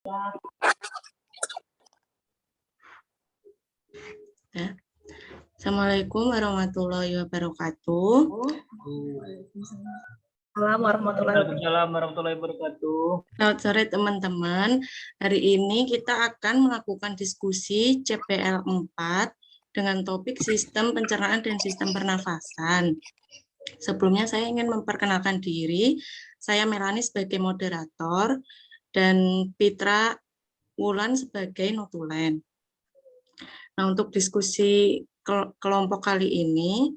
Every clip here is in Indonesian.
Ya. Assalamualaikum warahmatullahi wabarakatuh. Waalaikumsalam warahmatullahi wabarakatuh. Selamat sore teman-teman. Hari ini kita akan melakukan diskusi CPL 4 dengan topik sistem pencernaan dan sistem pernafasan. Sebelumnya saya ingin memperkenalkan diri. Saya Melani sebagai moderator dan Pitra Wulan sebagai notulen. Nah, untuk diskusi kelompok kali ini,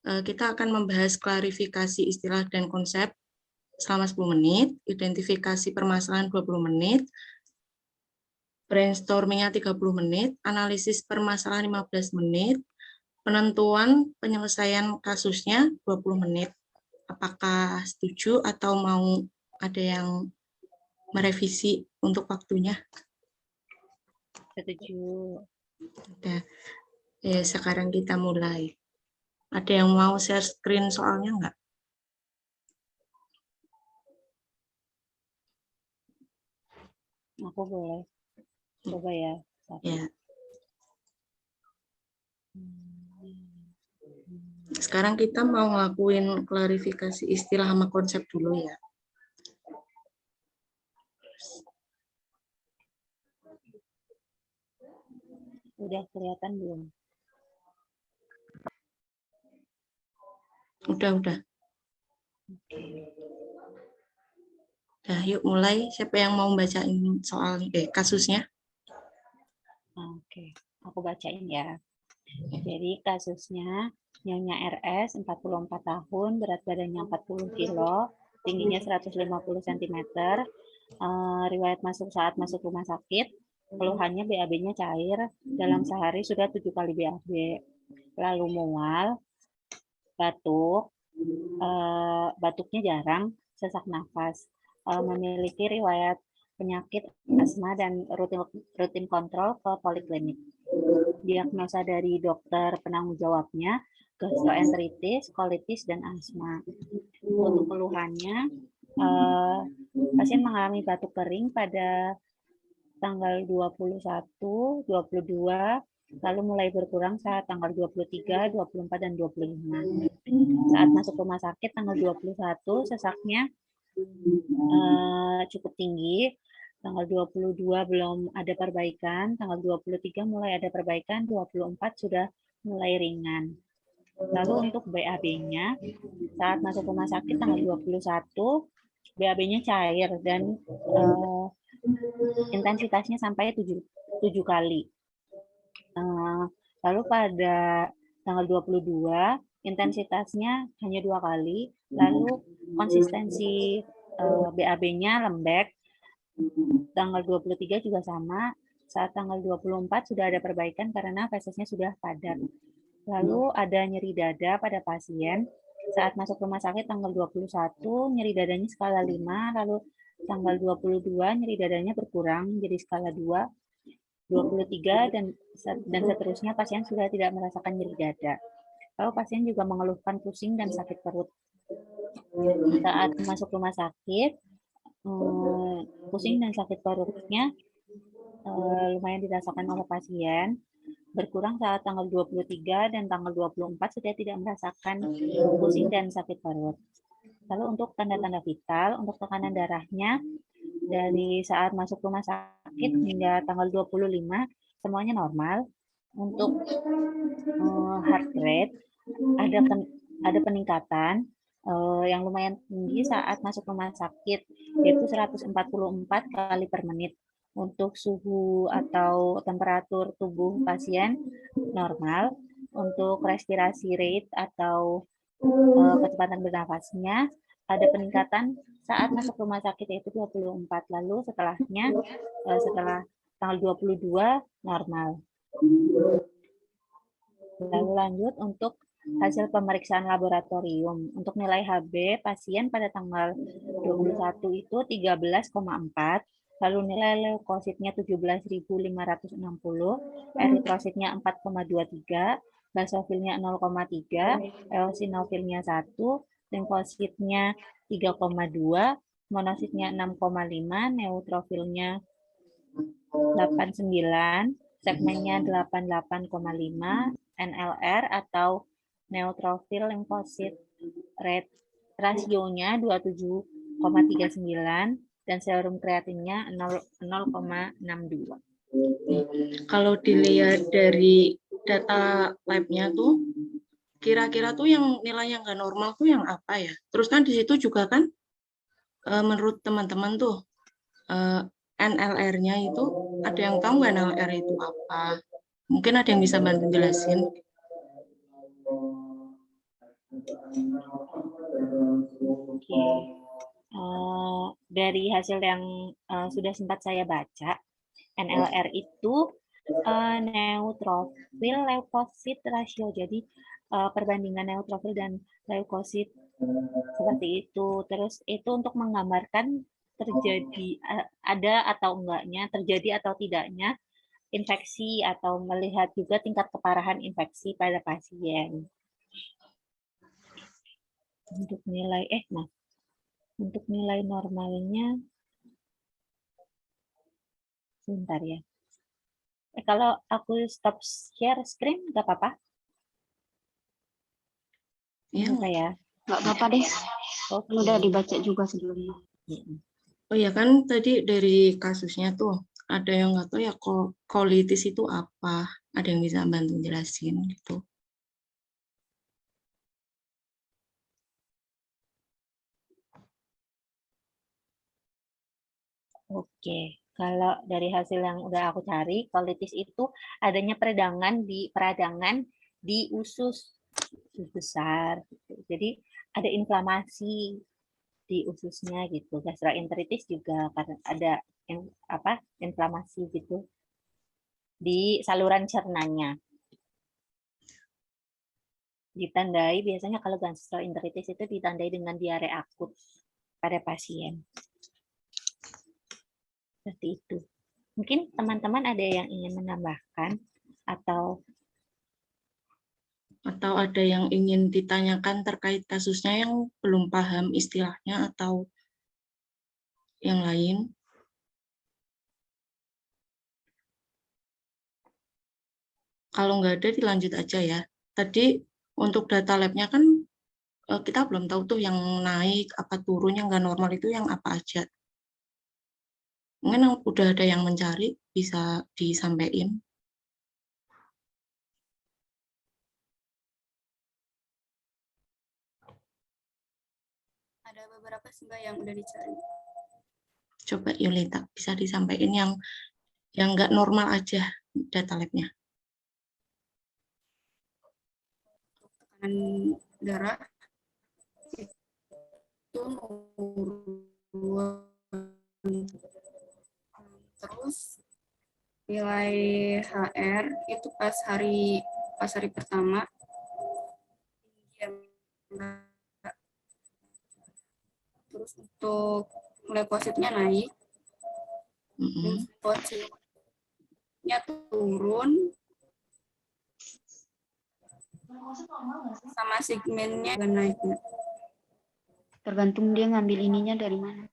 kita akan membahas klarifikasi istilah dan konsep selama 10 menit, identifikasi permasalahan 20 menit, brainstorming-nya 30 menit, analisis permasalahan 15 menit, penentuan penyelesaian kasusnya 20 menit. Apakah setuju atau mau ada yang merevisi untuk waktunya? Setuju. Udah. Ya, sekarang kita mulai. Ada yang mau share screen soalnya enggak? Aku boleh. Coba ya. Ya. Sekarang kita mau ngelakuin klarifikasi istilah sama konsep dulu ya. Udah kelihatan belum? Udah. Nah, yuk mulai. Siapa yang mau bacain soal kasusnya? Oke, aku bacain ya. Jadi kasusnya Nyonya RS, 44 tahun, berat badannya 40 kilo, tingginya 150 cm, riwayat masuk saat masuk rumah sakit, keluhannya BAB-nya cair, dalam sehari sudah 7 kali BAB, lalu mual, batuk, batuknya jarang, sesak nafas, memiliki riwayat penyakit asma dan rutin kontrol ke poliklinik. Diagnosa dari dokter penanggung jawabnya gastroenteritis, kolitis, dan asma. Untuk keluhannya, pasien mengalami batuk kering pada tanggal 21, 22, lalu mulai berkurang saat tanggal 23, 24, dan 25. Saat masuk rumah sakit tanggal 21, sesaknya cukup tinggi, tanggal 22 belum ada perbaikan, tanggal 23 mulai ada perbaikan, 24 sudah mulai ringan. Lalu untuk BAB-nya, saat masuk rumah sakit tanggal 21, BAB-nya cair dan intensitasnya sampai 7 kali. Lalu pada tanggal 22, intensitasnya hanya 2 kali, lalu konsistensi BAB-nya lembek. Tanggal 23 juga sama, saat tanggal 24 sudah ada perbaikan karena fesesnya sudah padat. Lalu ada nyeri dada pada pasien, saat masuk rumah sakit tanggal 21, nyeri dadanya skala 5, lalu tanggal 22 nyeri dadanya berkurang jadi skala 2, 23, dan seterusnya pasien sudah tidak merasakan nyeri dada. Lalu pasien juga mengeluhkan pusing dan sakit perut. Saat masuk rumah sakit, pusing dan sakit perutnya lumayan dirasakan oleh pasien, berkurang saat tanggal 23 dan tanggal 24 sudah tidak merasakan pusing dan sakit perut. Lalu untuk tanda-tanda vital, untuk tekanan darahnya dari saat masuk rumah sakit hingga tanggal 25 semuanya normal. Untuk heart rate ada peningkatan yang lumayan tinggi saat masuk rumah sakit, yaitu 144 kali per menit. Untuk suhu atau temperatur tubuh pasien normal. Untuk respirasi rate atau kecepatan bernafasnya ada peningkatan saat masuk rumah sakit, yaitu 24. Lalu setelahnya, setelah tanggal 22 normal. Lalu lanjut untuk hasil pemeriksaan laboratorium. Untuk nilai HB pasien pada tanggal 21 itu 13,4, lalu nilai leukositnya 17.560, eritrositnya 4,23, basofilnya 0,3, eosinofilnya 1, limfositnya 3,2, monositnya 6,5, neutrofilnya 89, segmennya 88,5, NLR atau neutrophil limfosit rate rasionya 27,39 dan serum kreatinnya 0,62. Kalau dilihat dari data labnya tuh, kira-kira tuh yang nilai yang nggak normal tuh yang apa ya? Terus kan di situ juga kan, menurut teman-teman tuh, NLR-nya itu, ada yang tahu nggak NLR itu apa? Mungkin ada yang bisa bantu jelasin. Oke. Dari hasil yang sudah sempat saya baca, NLR itu neutrophil leukosit rasio. Jadi perbandingan neutrophil dan leukosit seperti itu. Terus itu untuk menggambarkan terjadi ada atau enggaknya, terjadi atau tidaknya infeksi atau melihat juga tingkat keparahan infeksi pada pasien. Untuk nilai untuk nilai normalnya sebentar ya. Kalau aku stop share screen nggak apa-apa? Iya. Ya. Nggak apa-apa deh. Oke. Udah dibaca juga sebelumnya. Oh ya kan tadi dari kasusnya tuh ada yang nggak tahu ya colitis itu apa? Ada yang bisa bantu jelasin gitu? Oke, kalau dari hasil yang udah aku cari, colitis itu adanya peradangan di usus besar. Gitu. Jadi ada inflamasi di ususnya gitu. Gastroenteritis juga karena ada inflamasi gitu di saluran cernanya. Ditandai biasanya kalau gastroenteritis itu ditandai dengan diare akut pada pasien. Seperti itu. Mungkin teman-teman ada yang ingin menambahkan atau ada yang ingin ditanyakan terkait kasusnya yang belum paham istilahnya atau yang lain? Kalau nggak ada dilanjut aja ya. Tadi untuk data labnya kan kita belum tahu tuh yang naik apa turun, yang nggak normal itu yang apa aja. Mungkin udah ada yang mencari, bisa disampaikan. Ada beberapa sih Mbak yang udah dicari. Coba Yulita, bisa disampaikan yang nggak normal aja data labnya. Tekanan darah itu terus nilai HR itu pas hari pertama terus untuk leukositnya naik, limfositnya turun, sama segmennya naik. Tergantung dia ngambil ininya dari mana.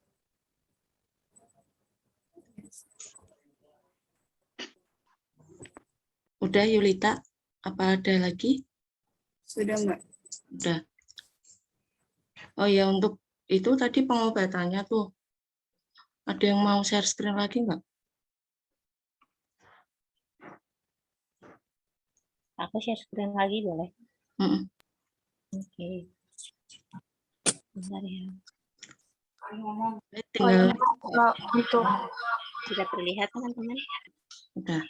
Udah Yulita, apa ada lagi? Sudah Mbak. Udah. Oh ya, untuk itu tadi pengobatannya tuh, ada yang mau share screen lagi nggak? aku share screen lagi boleh? Oke. Bentar ya. Tinggal Itu Sudah terlihat teman-teman? udah.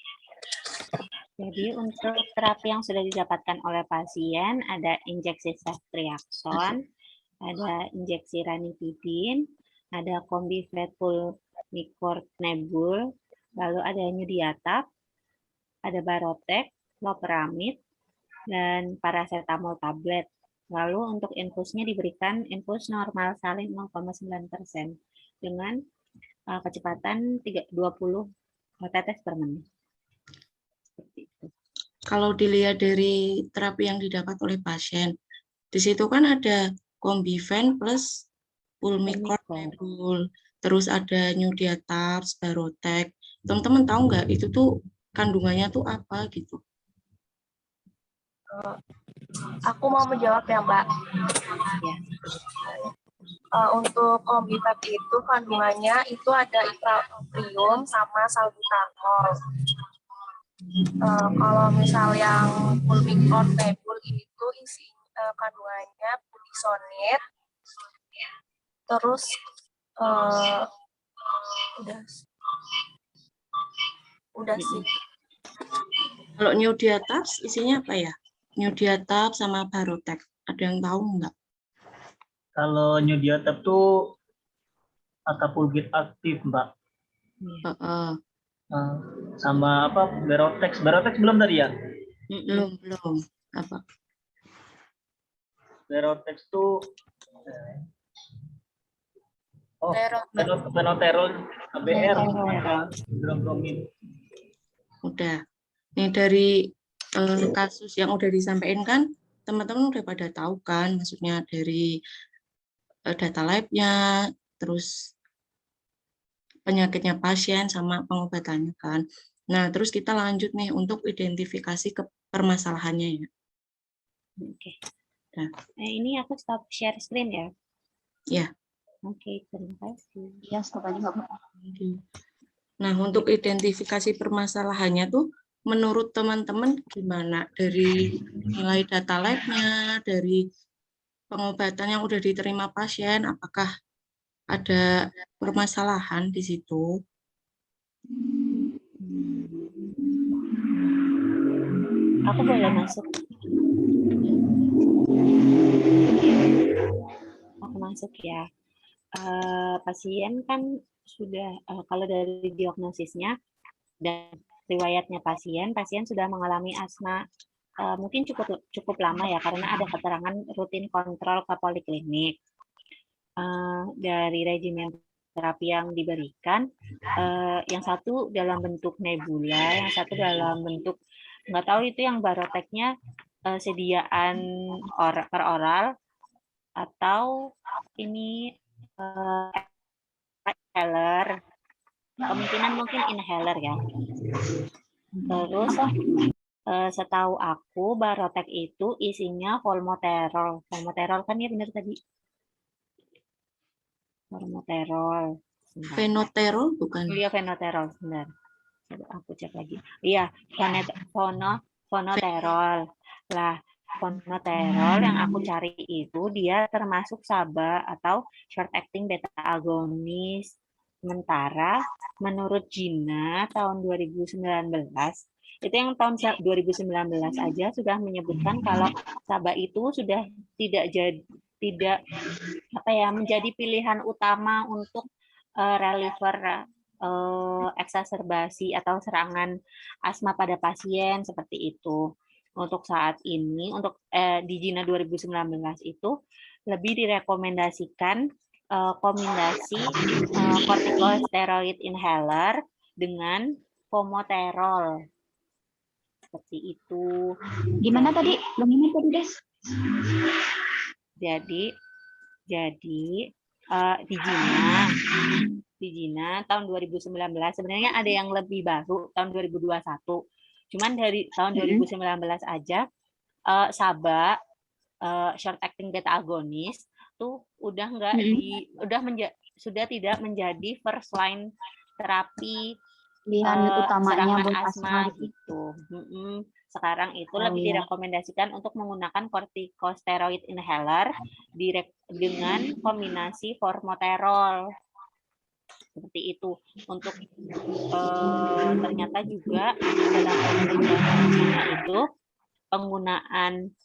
Jadi untuk terapi yang sudah didapatkan oleh pasien ada injeksi ceftriaxone, ada injeksi ranitidin, ada Combivet Pulmicort Nebul, lalu ada Nyudiatap, ada Barotec, Loperamid, dan paracetamol tablet. Lalu untuk infusnya diberikan infus normal salin 0,9% dengan kecepatan 20 tetes per menit. Kalau dilihat dari terapi yang didapat oleh pasien, di situ kan ada Combiven plus Pulmicort Nebul, terus ada Nyudiatap, Barotec. Teman-teman tahu nggak itu tuh kandungannya tuh apa gitu? Aku mau menjawab ya, Mbak. Ya. Untuk kombitat itu kandungannya itu ada ipraprium sama salbutamol. Kalau misal yang pulmicron nebul itu isi kandungannya budesonide. Terus udah sih. Kalau Newdiatab isinya apa ya? Newdiatab sama Barotex. Ada yang tahu nggak? Kalau Newdiatab tuh Acapulgite aktif, Mbak. Sama apa? Barotex. Barotex belum tadi ya? Belum. Apa? Barotex tuh Penoterol, ABR, hidrobromin. Udah. Nih dari kasus yang udah disampaikan kan, teman-teman udah pada tahu kan, maksudnya dari data lab-nya, terus penyakitnya pasien sama pengobatannya kan. Nah, terus kita lanjut nih untuk identifikasi ke permasalahannya ya. Oke. Nah, ini aku stop share screen ya. Ya. Oke, terima kasih. Ya, stop aja nggak apa-apa. Nah, untuk identifikasi permasalahannya tuh menurut teman-teman gimana? Dari nilai data lab-nya, dari pengobatan yang udah diterima pasien, apakah ada permasalahan di situ? Aku boleh masuk. Aku masuk ya. Pasien kan sudah kalau dari diagnosisnya dan riwayatnya pasien sudah mengalami asma mungkin cukup lama ya, karena ada keterangan rutin kontrol ke poliklinik. Dari regimen terapi yang diberikan, yang satu dalam bentuk nebula, yang satu dalam bentuk nggak tahu itu yang baroteknya sediaan per oral atau ini inhaler, kemungkinan mungkin inhaler ya. Terus setahu aku barotek itu isinya formoterol. Formoterol kan ya benar tadi? Formoterol. Fenoterol bukan? Iya, fenoterol, benar. Coba aku cek lagi. Iya, fonoterol. Lah, fonoterol yang aku cari itu dia termasuk SABA atau short acting beta agonis. Sementara menurut Gina tahun 2019 itu yang tahun 2019 aja sudah menyebutkan kalau SABA itu sudah tidak menjadi pilihan utama untuk reliever eksaserbasi atau serangan asma pada pasien seperti itu. Untuk saat ini, untuk di Gina 2019 itu lebih direkomendasikan kombinasi corticosteroid inhaler dengan formoterol. Seperti itu. Gimana tadi? Gimana tadi, Des? Jadi di Gina tahun 2019 sebenarnya ada yang lebih baru tahun 2021. Cuman dari tahun 2019 aja SABA short acting beta agonis tuh udah sudah tidak menjadi first line terapi Pilihan utamanya serangan buat asma gitu. Sekarang itu lebih direkomendasikan untuk menggunakan corticosteroid inhaler dengan kombinasi formoterol. Seperti itu. Untuk ternyata juga dalam penelitian itu penggunaan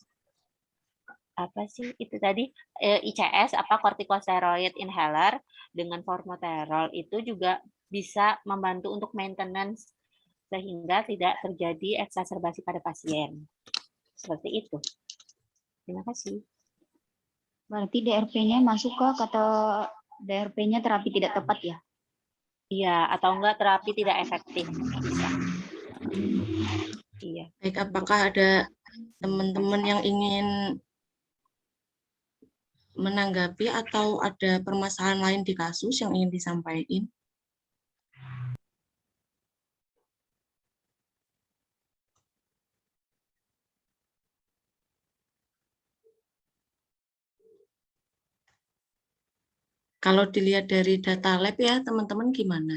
apa sih itu tadi ICS corticosteroid inhaler dengan formoterol itu juga bisa membantu untuk maintenance sehingga tidak terjadi eksaserbasi pada pasien. Seperti itu. Terima kasih. Berarti DRP-nya masuk ke kata DRP-nya terapi tidak tepat ya? Iya, atau enggak terapi tidak efektif. Bisa. Iya. Baik, apakah ada teman-teman yang ingin menanggapi atau ada permasalahan lain di kasus yang ingin disampaikan? Kalau dilihat dari data lab ya, teman-teman gimana?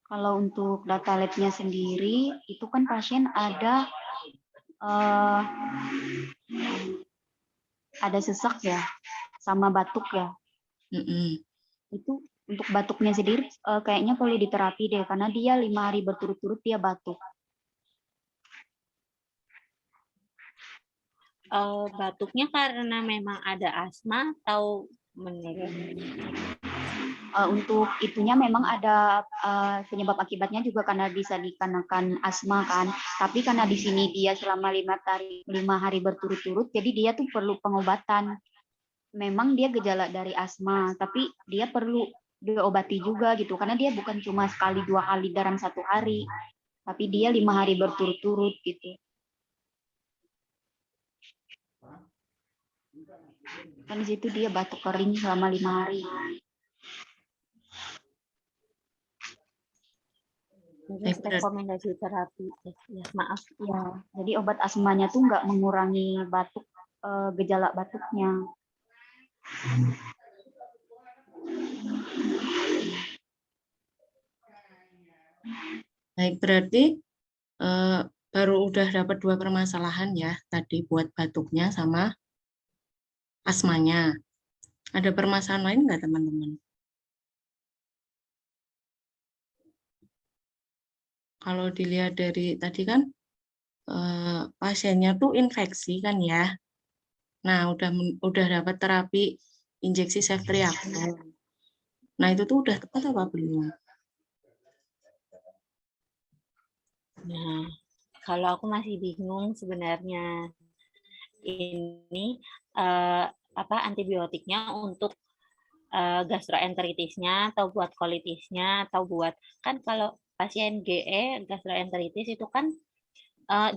Kalau untuk data lab-nya sendiri, itu kan pasien ada sesak ya, sama batuk ya. Mm-mm. Itu untuk batuknya sendiri kayaknya poliditerapi deh, karena dia 5 hari berturut-turut dia batuk. Batuknya karena memang ada asma atau menurut? Untuk itunya memang ada penyebab akibatnya juga karena bisa dikarenakan asma kan. Tapi karena di sini dia selama 5 hari berturut-turut, jadi dia tuh perlu pengobatan. Memang dia gejala dari asma, tapi dia perlu diobati juga gitu, karena dia bukan cuma sekali 2 kali dalam 1 hari, tapi dia 5 hari berturut-turut gitu. Kan di situ dia batuk kering selama 5 hari. Terus rekomendasi terapi, ya maaf. Ya, jadi obat asmanya tuh nggak mengurangi batuk, gejala batuknya. Baik, berarti baru udah dapat 2 permasalahan ya tadi buat batuknya sama asmanya. Ada permasalahan lain nggak teman-teman? Kalau dilihat dari tadi kan pasiennya tuh infeksi kan ya. Nah, udah dapat terapi injeksi ceftriaxone. Nah, itu tuh udah tepat apa belum? Nah, kalau aku masih bingung sebenarnya ini antibiotiknya untuk gastroenteritisnya atau buat kolitisnya atau buat, kan kalau pasien GE gastroenteritis itu kan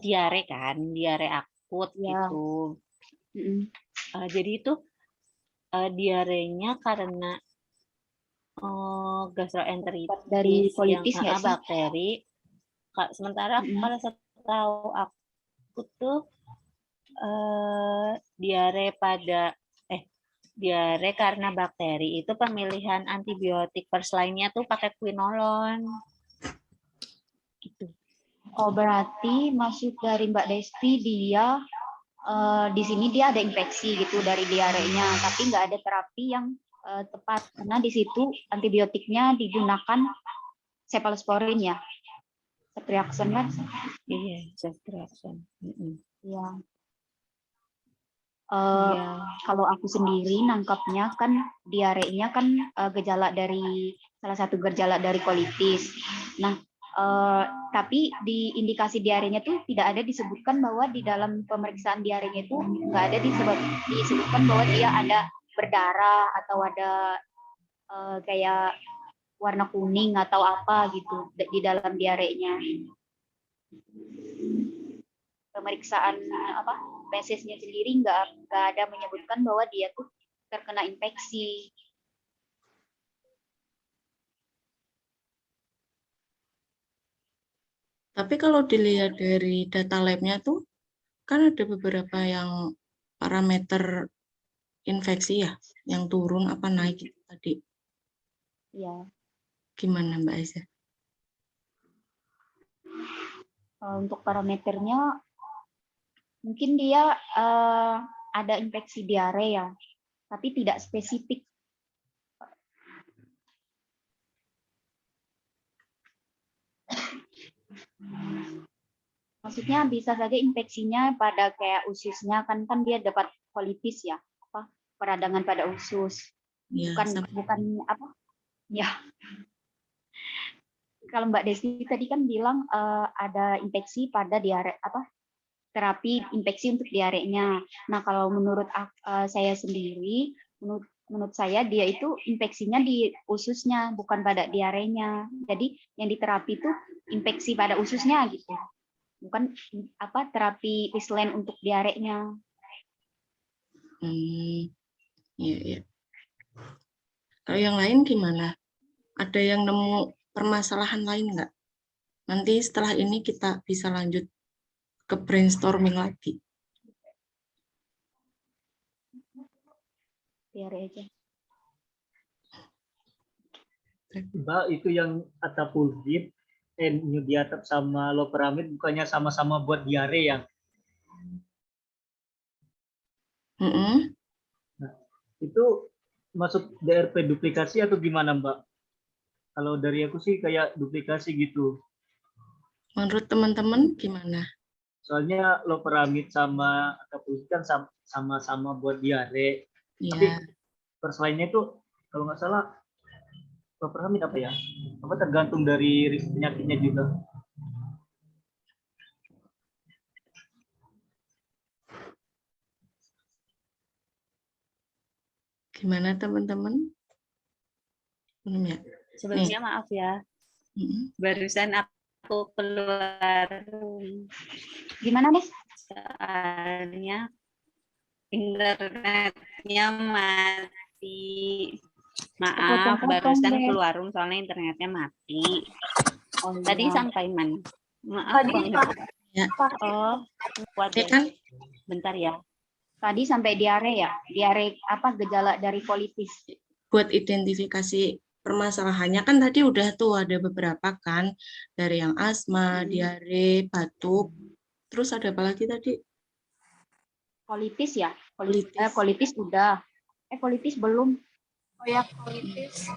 diare kan, diare akut Ya. gitu. Jadi itu diarenya karena gastroenteritis dari kolitis yang nggak sih? bakteri. Sementara kalau setahu aku tuh diare karena bakteri itu pemilihan antibiotik first line-nya tuh pakai quinolone. Gitu. Oh, berarti maksud dari Mbak Desti dia di sini dia ada infeksi gitu dari diarenya, tapi nggak ada terapi yang tepat karena di situ antibiotiknya digunakan cephalosporin ya, ceftriaxone kan? Iya, ceftriaxone. Iya. Kalau aku sendiri nangkapnya kan diarenya kan salah satu gejala dari kolitis. Nah, tapi di indikasi diarenya tuh tidak ada disebutkan bahwa di dalam pemeriksaan diarenya itu nggak ada disebutkan bahwa dia ada berdarah atau ada kayak warna kuning atau apa gitu di dalam diarenya. Pemeriksaan mesesnya sendiri nggak ada menyebutkan bahwa dia tuh terkena infeksi. Tapi kalau dilihat dari data lab-nya tuh, kan ada beberapa yang parameter infeksi ya, yang turun apa naik gitu tadi. Ya. Gimana Mbak Aisyah? Untuk parameternya, mungkin dia ada infeksi diare ya, tapi tidak spesifik. Maksudnya bisa saja infeksinya pada kayak ususnya kan dia dapat kolitis ya, peradangan pada usus. Ya, bukan apa? Ya. Kalau Mbak Desi tadi kan bilang ada infeksi pada diare terapi infeksi untuk diarenya. Nah, kalau menurut saya sendiri, menurut saya dia itu infeksinya di ususnya, bukan pada diarenya. Jadi yang diterapi itu infeksi pada ususnya gitu, bukan terapi Riesland untuk diarenya. Iya. Kalau yang lain gimana? Ada yang nemu permasalahan lain nggak? Nanti setelah ini kita bisa lanjut ke brainstorming lagi. Diare aja. Mbak, itu yang atapulgit, New sama loperamid bukannya sama-sama buat diare ya? Mm-mm. Nah, itu masuk DRP duplikasi atau gimana, Mbak? Kalau dari aku sih kayak duplikasi gitu. Menurut teman-teman gimana? Soalnya loperamid sama atapulgit kan sama-sama buat diare. Tapi Ya, perselainya itu kalau nggak salah loperamid apa ya? Apa tergantung dari penyakitnya juga. gimana teman-teman? Belum ya? Sebelumnya maaf ya, Mm-mm. barusan aku keluar Gimana, Des? soalnya internetnya mati. Maaf, Kepotong-potong, barusan Des. keluar room soalnya internetnya mati. Oh, Tadi iya. sampai mana? Maaf Tadi banget. Ya. Oh, kuat Ya deh. kan? Bentar ya. Tadi sampai diare ya? Diare apa gejala dari kolitis? Buat identifikasi permasalahannya kan tadi udah tuh ada beberapa kan, dari yang asma, diare, batuk, terus ada apa lagi tadi? Kolitis ya? Kolitis. Kolitis udah. Kolitis belum. Oh ya, kolitis.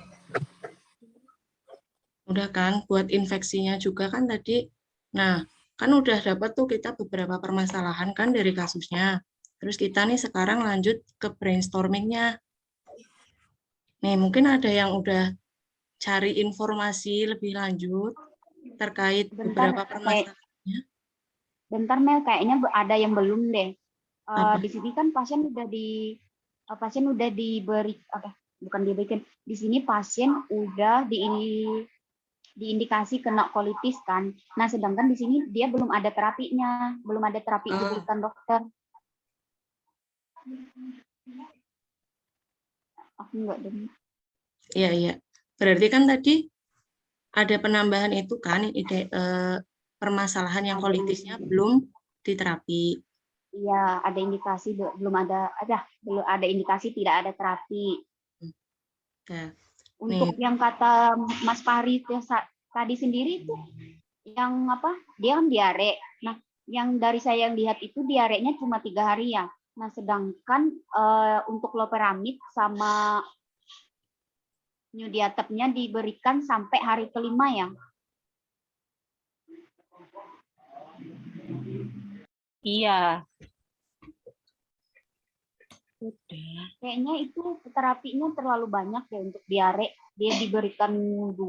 Udah kan, buat infeksinya juga kan tadi. Nah, kan udah dapat tuh kita beberapa permasalahan kan dari kasusnya. Terus kita nih sekarang lanjut ke brainstormingnya. Nih, mungkin ada yang udah cari informasi lebih lanjut terkait beberapa permasalahannya. Bentar Mel, kayaknya ada yang belum deh. Apa? Di sini kan pasien udah diberi apa? Bukan diberikan. Di sini pasien udah diindikasi kena kolitis kan. Nah, sedangkan di sini dia belum ada terapinya, belum ada terapi Oh, diberikan dokter. Aku nggak dengar. iya, iya. Berarti kan tadi ada penambahan itu kan, permasalahan yang kolitisnya belum diterapi. Iya, ada indikasi belum ada indikasi tidak ada terapi. Nah, Untuk nih, yang kata Mas Fahri tadi sendiri itu yang apa? Dia kan diare. Nah, yang dari saya yang lihat itu diarenya cuma 3 hari ya. Nah, sedangkan untuk loperamid sama New-Diatepnya diberikan sampai hari kelima ya. Iya. Udah. Kayaknya itu terapinya terlalu banyak ya untuk diare. Dia diberikan 2.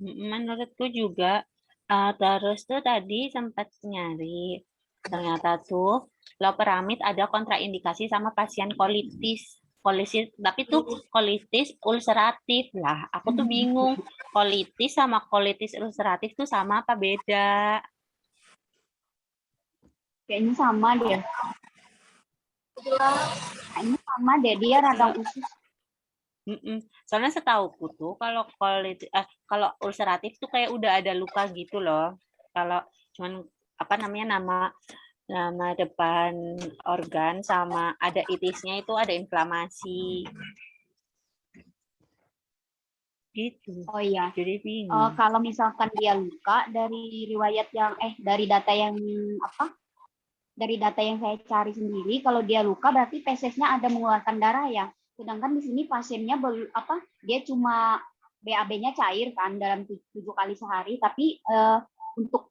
Menurutku juga. Terus tuh tadi sempat nyari. Ternyata tuh loperamid ada kontraindikasi sama pasien kolitis. Kolitis, tapi tuh kolitis ulceratif lah. Aku tuh bingung. Kolitis sama kolitis ulceratif tuh sama apa beda? Kayaknya sama deh. Kayaknya sama deh. Dia radang usus. Soalnya setauku tuh kalau ulceratif tuh kayak udah ada luka gitu loh. Kalau cuman apa namanya nama depan organ sama ada itisnya itu ada inflamasi. Gitu. Oh iya. Jadi bingung. Kalau misalkan dia luka dari riwayat yang dari data yang apa? Dari data yang saya cari sendiri, kalau dia luka berarti fesesnya ada mengeluarkan darah ya. Sedangkan di sini pasiennya dia cuma BAB-nya cair kan dalam 7 kali sehari, tapi untuk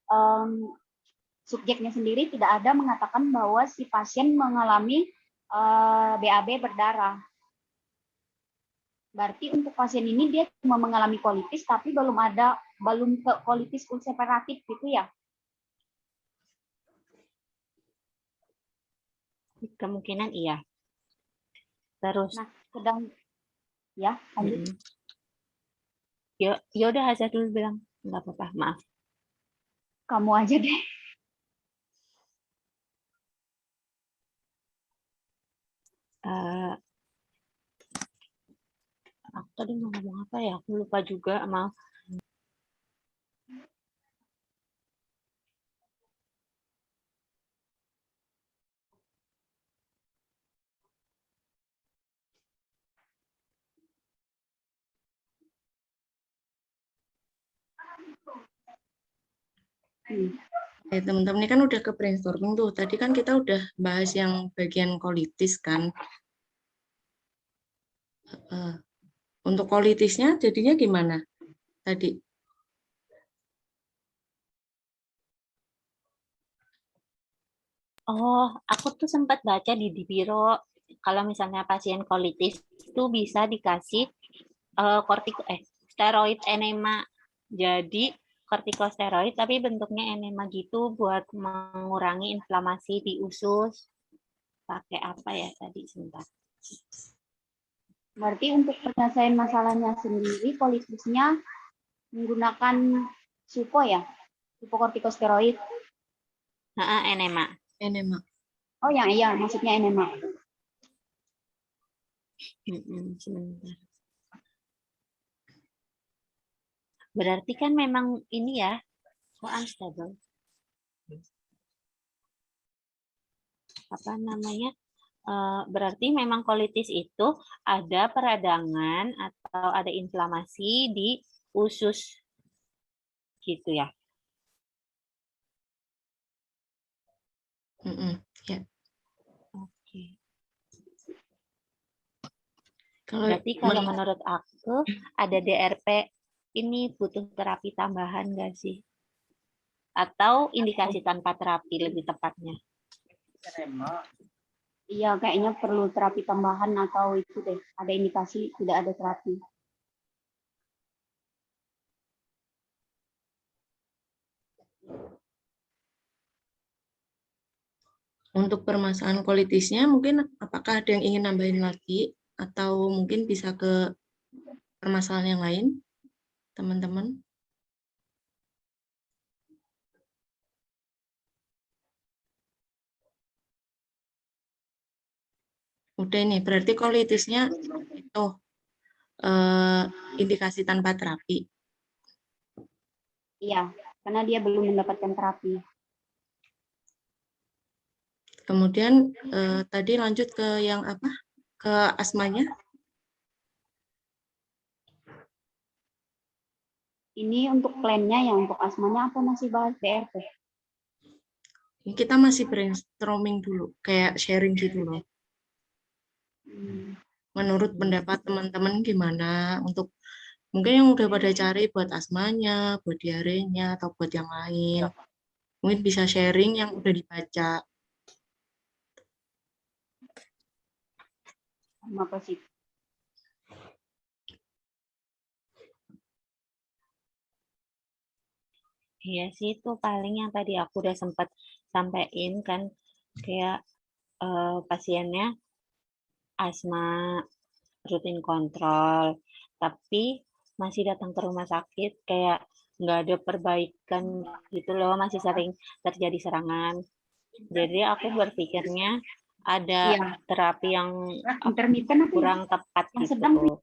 subjeknya sendiri tidak ada mengatakan bahwa si pasien mengalami BAB berdarah. Berarti untuk pasien ini dia cuma mengalami kolitis tapi belum ke kolitis ulceratif gitu ya. Kemungkinan iya. Terus Nah, sedang ya, lanjut. ya udah Haza dulu bilang nggak apa-apa, maaf. Kamu aja deh. Aku tadi mau ngomong apa ya? Aku lupa juga, maaf. Teman-teman ini kan udah ke brainstorming tuh. Tadi kan kita udah bahas yang bagian kolitis kan. Untuk kolitisnya jadinya gimana tadi? Oh, aku tuh sempat baca di Biro kalau misalnya pasien kolitis itu bisa dikasih steroid enema. Jadi kortikosteroid tapi bentuknya enema gitu buat mengurangi inflamasi di usus. Pakai apa ya tadi sebentar. Berarti untuk penyelesaian masalahnya sendiri, kolitisnya menggunakan supo ya? Supokortikosteroid. Enema. Enema. Oh yang iya, maksudnya enema. Sebentar. Berarti kan memang ini ya, kok unstable. Apa namanya? Berarti memang kolitis itu ada peradangan atau ada inflamasi di usus gitu ya. Ya. Oke. Berarti kalau menurut aku ada DRP ini butuh terapi tambahan nggak sih? Atau indikasi tanpa terapi lebih tepatnya? Iya, kayaknya perlu terapi tambahan atau itu deh, ada indikasi tidak ada terapi. Untuk permasalahan kolitisnya mungkin apakah ada yang ingin nambahin lagi atau mungkin bisa ke permasalahan yang lain, teman-teman? Udah ini, berarti kolitisnya itu indikasi tanpa terapi. Iya, karena dia belum mendapatkan terapi. Kemudian tadi lanjut ke yang apa? Ke asmanya? Ini untuk plannya ya, untuk asmanya apa masih bahas DRP? Kita masih brainstorming dulu, kayak sharing gitu loh. Menurut pendapat teman-teman gimana untuk mungkin yang udah pada cari buat asmanya, buat diarenya, atau buat yang lain. Mungkin bisa sharing yang udah dibaca. Apa sih? Iya sih, itu paling yang tadi aku udah sempat sampaikan kan, kayak pasiennya asma rutin kontrol, tapi masih datang ke rumah sakit kayak nggak ada perbaikan gitu loh, masih sering terjadi serangan. Jadi aku berpikirnya ada terapi yang kurang tepat gitu.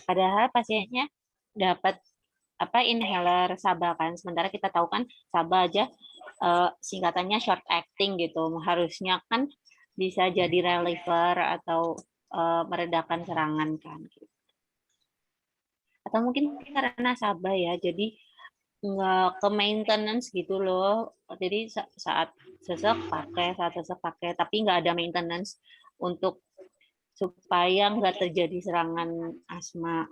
Padahal pasiennya dapat inhaler SABA kan, sementara kita tahu kan SABA aja singkatannya short acting gitu, harusnya kan bisa jadi reliever atau meredakan serangan kan. Atau mungkin karena SABA ya, jadi nggak ke maintenance gitu loh. Jadi saat sesek pakai, tapi nggak ada maintenance untuk supaya nggak terjadi serangan asma.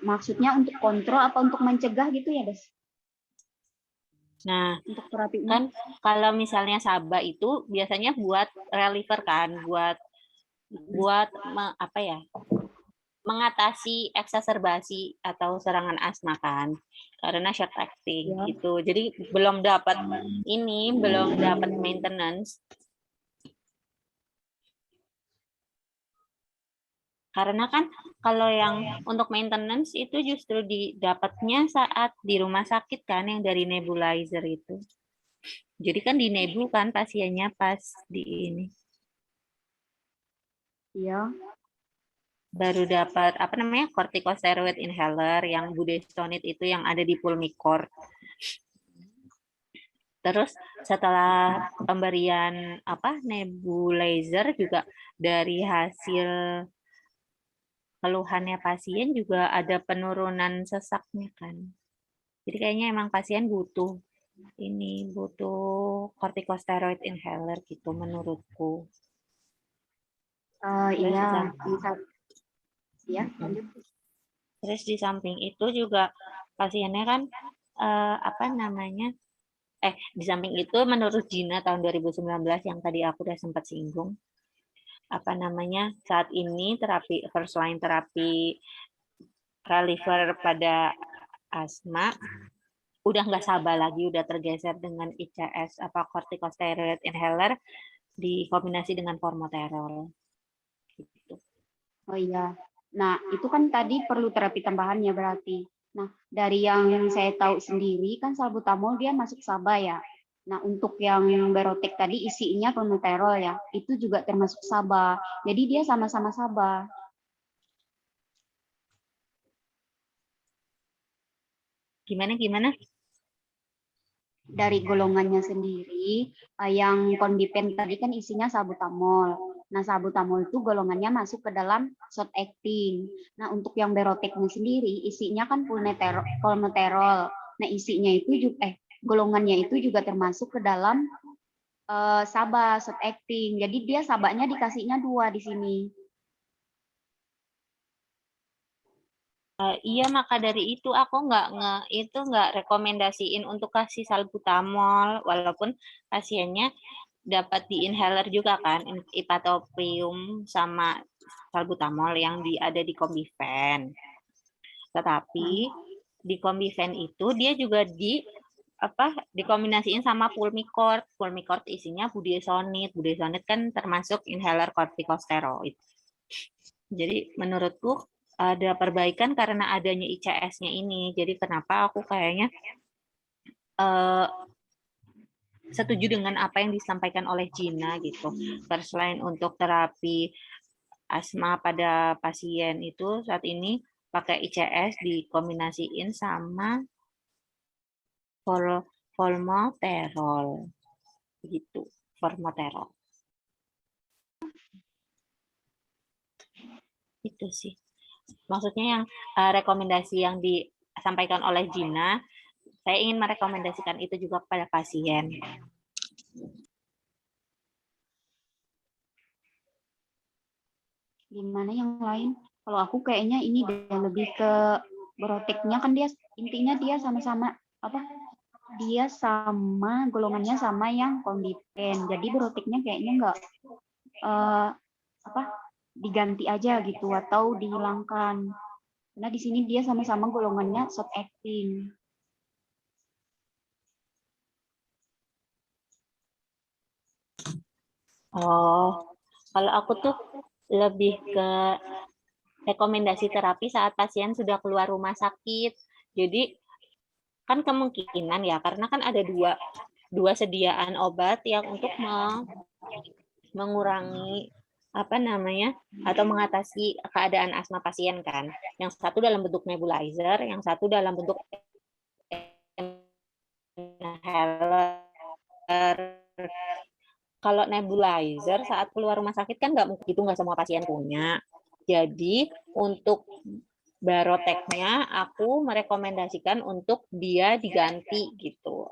Maksudnya untuk kontrol apa untuk mencegah gitu ya, Des? Nah, untuk terapi kan kalau misalnya SABA itu biasanya buat reliever kan, buat mengatasi eksaserbasi atau serangan asma kan, karena short acting gitu. Jadi belum dapat maintenance. Karena kan kalau yang untuk maintenance itu justru didapatnya saat di rumah sakit kan, yang dari nebulizer itu. Jadi kan di nebu kan pasiennya pas di ini. Iya. Baru dapat corticosteroid inhaler yang budesonide itu yang ada di Pulmicort. Terus setelah pemberian nebulizer juga dari hasil keluhannya pasien juga ada penurunan sesaknya kan. Jadi kayaknya emang pasien butuh corticosteroid inhaler gitu menurutku. Iya, bisa. Ya, lanjut. Terus di samping itu juga pasiennya kan di samping itu menurut Gina tahun 2019 yang tadi aku udah sempat singgung, saat ini first line terapi reliever pada asma udah nggak sabar lagi, udah tergeser dengan ICS corticosteroid inhaler dikombinasi dengan formoterol. Gitu. Oh iya. Nah, itu kan tadi perlu terapi tambahannya berarti. Nah, dari yang saya tahu sendiri kan salbutamol dia masuk SABA ya. Nah, untuk yang berotek tadi isinya formoterol ya, itu juga termasuk SABA. Jadi dia sama-sama SABA. Gimana? Dari golongannya sendiri, yang kondipen tadi kan isinya salbutamol. Nah, salbutamol itu golongannya masuk ke dalam short acting. Nah, untuk yang beroteknya sendiri, isinya kan formoterol. Nah, isinya itu juga, golongannya itu juga termasuk ke dalam SABA, short acting. Jadi dia SABA-nya dikasihnya 2 di sini. Iya, maka dari itu aku nggak rekomendasiin untuk kasih salbutamol, walaupun pasiennya dapat di inhaler juga kan, ipatoprium sama salbutamol yang ada di Combifen. Tetapi di Combifen itu dia juga dikombinasiin sama Pulmicort. Pulmicort isinya budesonide. Budesonide kan termasuk inhaler corticosteroid. Jadi menurutku ada perbaikan karena adanya ICS-nya ini. Jadi kenapa aku kayaknya setuju dengan apa yang disampaikan oleh Gina gitu. First line untuk terapi asma pada pasien itu saat ini pakai ICS dikombinasiin sama formoterol. Begitu, formoterol. Itu sih. Maksudnya yang rekomendasi yang disampaikan oleh Gina, saya ingin merekomendasikan itu juga kepada pasien. Gimana yang lain? Kalau aku kayaknya ini lebih ke beroteknya kan dia intinya dia sama-sama dia sama golongannya sama yang kondipen. Jadi beroteknya kayaknya nggak diganti aja gitu atau dihilangkan. Karena di sini dia sama-sama golongannya short acting. Oh, kalau aku tuh lebih ke rekomendasi terapi saat pasien sudah keluar rumah sakit. Jadi kan kemungkinan ya, karena kan ada dua sediaan obat yang untuk mengurangi atau mengatasi keadaan asma pasien kan. Yang satu dalam bentuk nebulizer, yang satu dalam bentuk inhaler. Kalau nebulizer saat keluar rumah sakit kan nggak semua pasien punya. Jadi untuk baroteknya aku merekomendasikan untuk dia diganti gitu.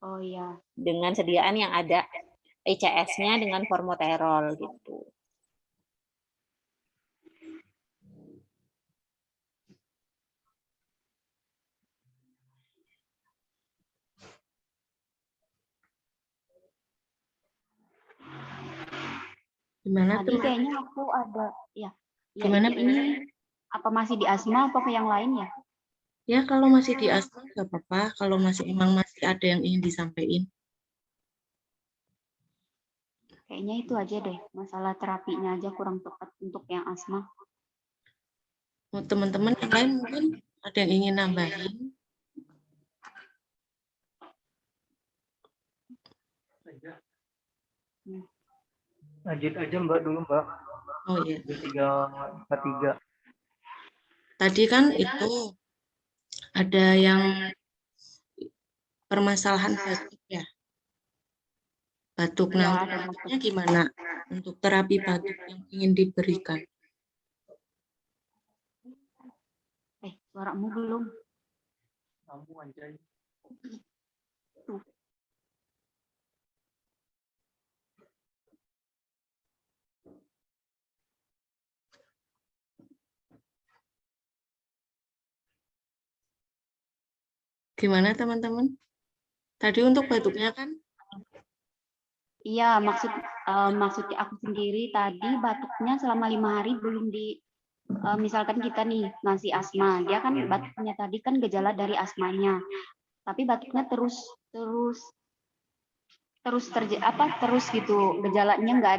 Oh iya. Dengan sediaan yang ada ICS-nya dengan formoterol gitu. Gimana Tadi tuh? kayaknya aku ada Gimana ini apa masih di asma apa ke yang lain ya? Ya, kalau masih di asma nggak apa-apa. Kalau masih ada yang ingin disampaikan. Kayaknya itu aja deh, masalah terapinya aja kurang tepat untuk yang asma. Teman-teman yang lain mungkin ada yang ingin nambahin. Lanjut aja Mbak dulu Mbak. Oh iya. 343. Tadi kan itu ada yang permasalahan batuk ya. Batuk. Nah, Ya, ada batuknya gimana untuk terapi batuk yang ingin diberikan? Suaramu belum. Kamu anjay. Gimana teman-teman? Tadi untuk batuknya kan? Iya, maksudnya aku sendiri tadi batuknya selama 5 hari belum misalkan kita nih ngasih asma, dia kan batuknya tadi kan gejala dari asmanya, tapi batuknya terus terus terus gitu, gejalanya nggak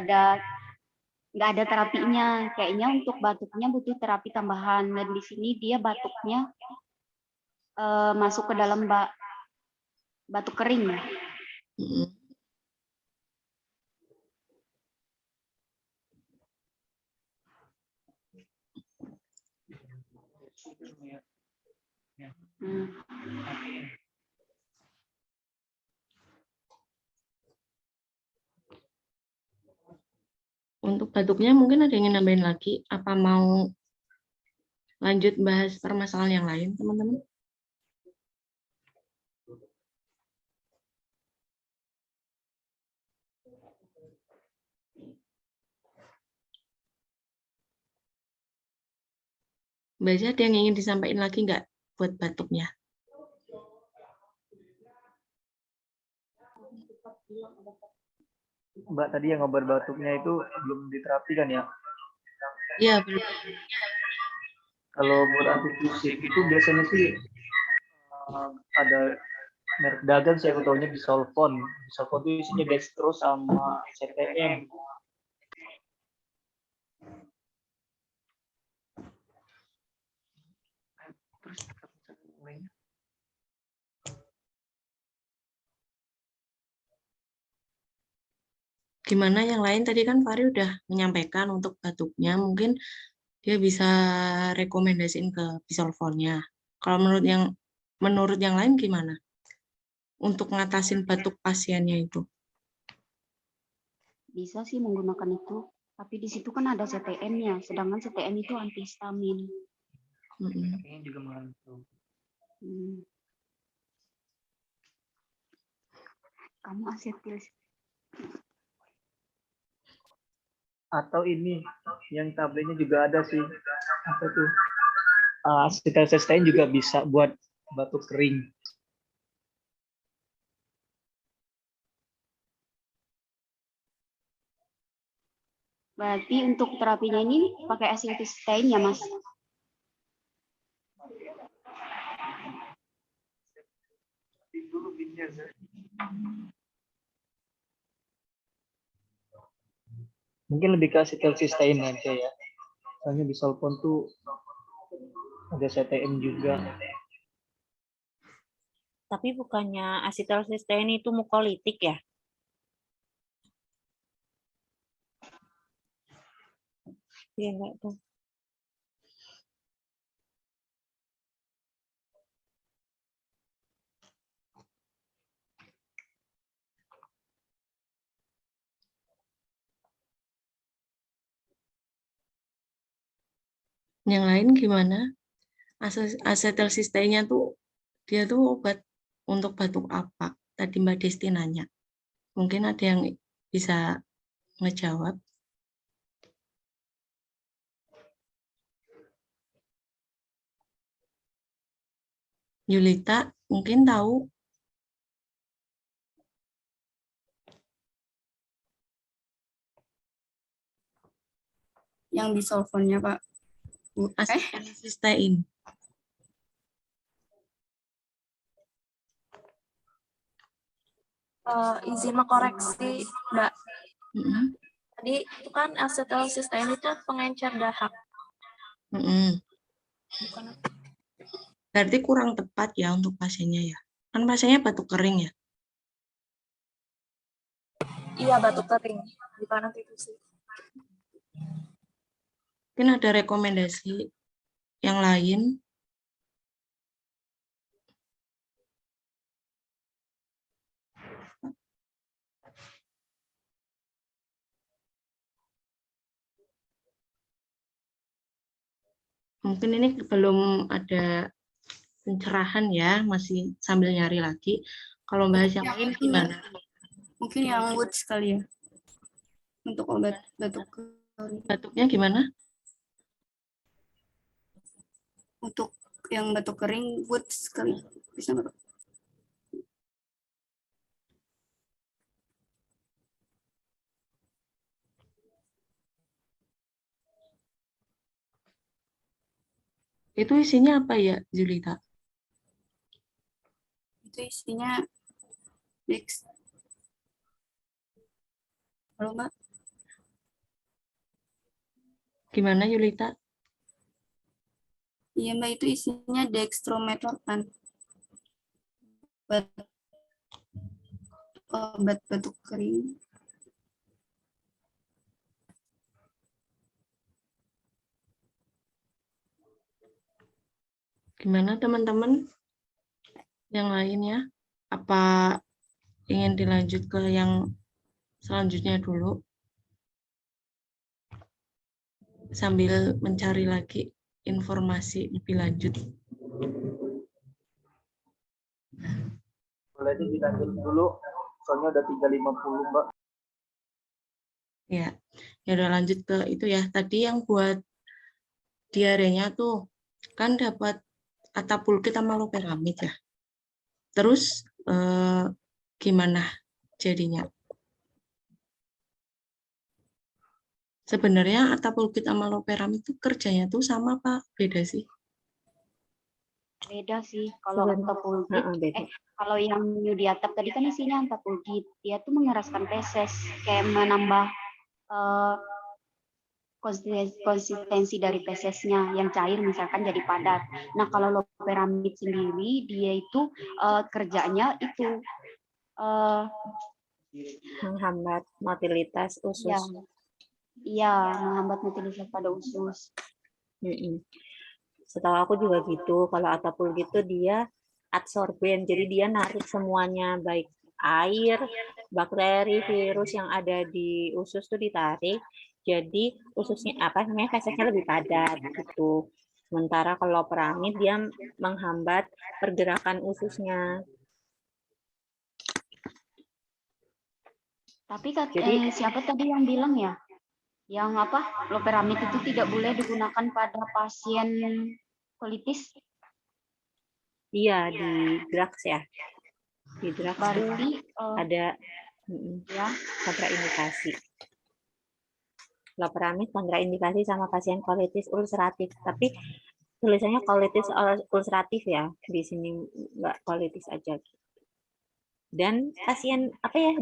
ada terapinya. Kayaknya untuk batuknya butuh terapi tambahan, dan di sini dia batuknya masuk ke dalam batuk kering. Mm-mm. Hmm. Untuk batuknya mungkin ada yang ingin nambahin lagi? Apa mau lanjut bahas permasalahan yang lain, teman-teman? Mbak Zia, ada yang ingin disampaikan lagi nggak buat batuknya? Mbak, tadi yang obat batuknya itu belum diterapikan ya? Iya, belum. Kalau buat antitusik itu biasanya sih ada merek dagang sih aku tahunya Bisolfon. Bisolfon itu isinya dextrose sama CTM. Gimana yang lain? Tadi kan Fahri udah menyampaikan untuk batuknya, mungkin dia bisa rekomendasiin ke Bisolfonnya. Kalau menurut yang lain gimana? Untuk ngatasin batuk pasiennya itu. Bisa sih menggunakan itu, tapi di situ kan ada CTN-nya, sedangkan CTN itu antihistamin. Mm-mm. Ini juga mengantuk. Kamu asetil. Atau ini yang tabletnya juga ada sih, apa tuh? Acetalcysteine juga bisa buat batuk kering. Berarti untuk terapinya ini pakai acetylcysteine ya, Mas? Mungkin lebih ke acetylcysteine aja ya. Soalnya Bisolfon tuh ada CTM juga. Tapi bukannya acetylcysteine itu mukolitik ya? Iya enggak tuh. Yang lain gimana? Acetylcysteine-nya tuh dia tuh obat untuk batuk apa? Tadi Mbak Desti nanya. Mungkin ada yang bisa ngejawab. Yulita mungkin tahu. Yang Bisolfonnya, Pak. Acetylcysteine. Izin mengkoreksi, Mbak. Mm-mm. Tadi itu kan acetylcysteine itu pengencer dahak. Mm-mm. Bukan. Berarti kurang tepat ya untuk pasiennya ya. Kan pasiennya batuk kering ya. Iya, batuk kering. Bukan antitusik. Mungkin ada rekomendasi yang lain. Mungkin ini belum ada pencerahan ya, masih sambil nyari lagi. Kalau bahas yang lain gimana? Mungkin yang wood sekali ya. Untuk obat batuk kering. Batuknya gimana? Untuk yang batuk kering wood sekali. Bisa nggak, Pak? Itu isinya apa ya, Julita? Itu isinya Dex. Halo, Mbak. Gimana, Julita? Iya, Mbak, itu isinya dextromethorphan. Obat batuk kering. Gimana teman-teman? Yang lainnya? Apa ingin dilanjut ke yang selanjutnya dulu? Sambil mencari lagi informasi lebih lanjut. Boleh dilanjut dulu, soalnya udah 3.50 Mbak. Ya, ya udah lanjut ke itu ya. Tadi yang buat diarenya tuh kan dapat atapulkit sama loperamid ya. Terus gimana jadinya? Sebenarnya atapulkit sama loperamid itu kerjanya tuh sama apa beda sih? Beda sih. Kalau antapulgit, kalau yang Yudiatap tadi kan isinya antapulgit, dia tuh mengeraskan feses, kayak menambah konsistensi dari fesesnya yang cair misalkan jadi padat. Nah kalau loperamid sendiri dia itu kerjanya itu Menghambat motilitas usus. ya, iya menghambat motilitas pada usus. Setahu aku juga gitu. Kalau atapulgit itu dia adsorben, jadi dia narik semuanya, baik air, bakteri, virus yang ada di usus tuh ditarik. Jadi ususnya fesesnya lebih padat gitu. Sementara kalau loperamid dia menghambat pergerakan ususnya. Tapi siapa tadi yang bilang ya? Yang loperamid itu tidak boleh digunakan pada pasien kolitis? Iya, di drugs ya. Di drugs Berarti ada ya kontraindikasi. Loperamid kontraindikasi sama pasien kolitis ulceratif. Tapi tulisannya kolitis ulceratif ya. Di sini nggak kolitis aja. Dan pasien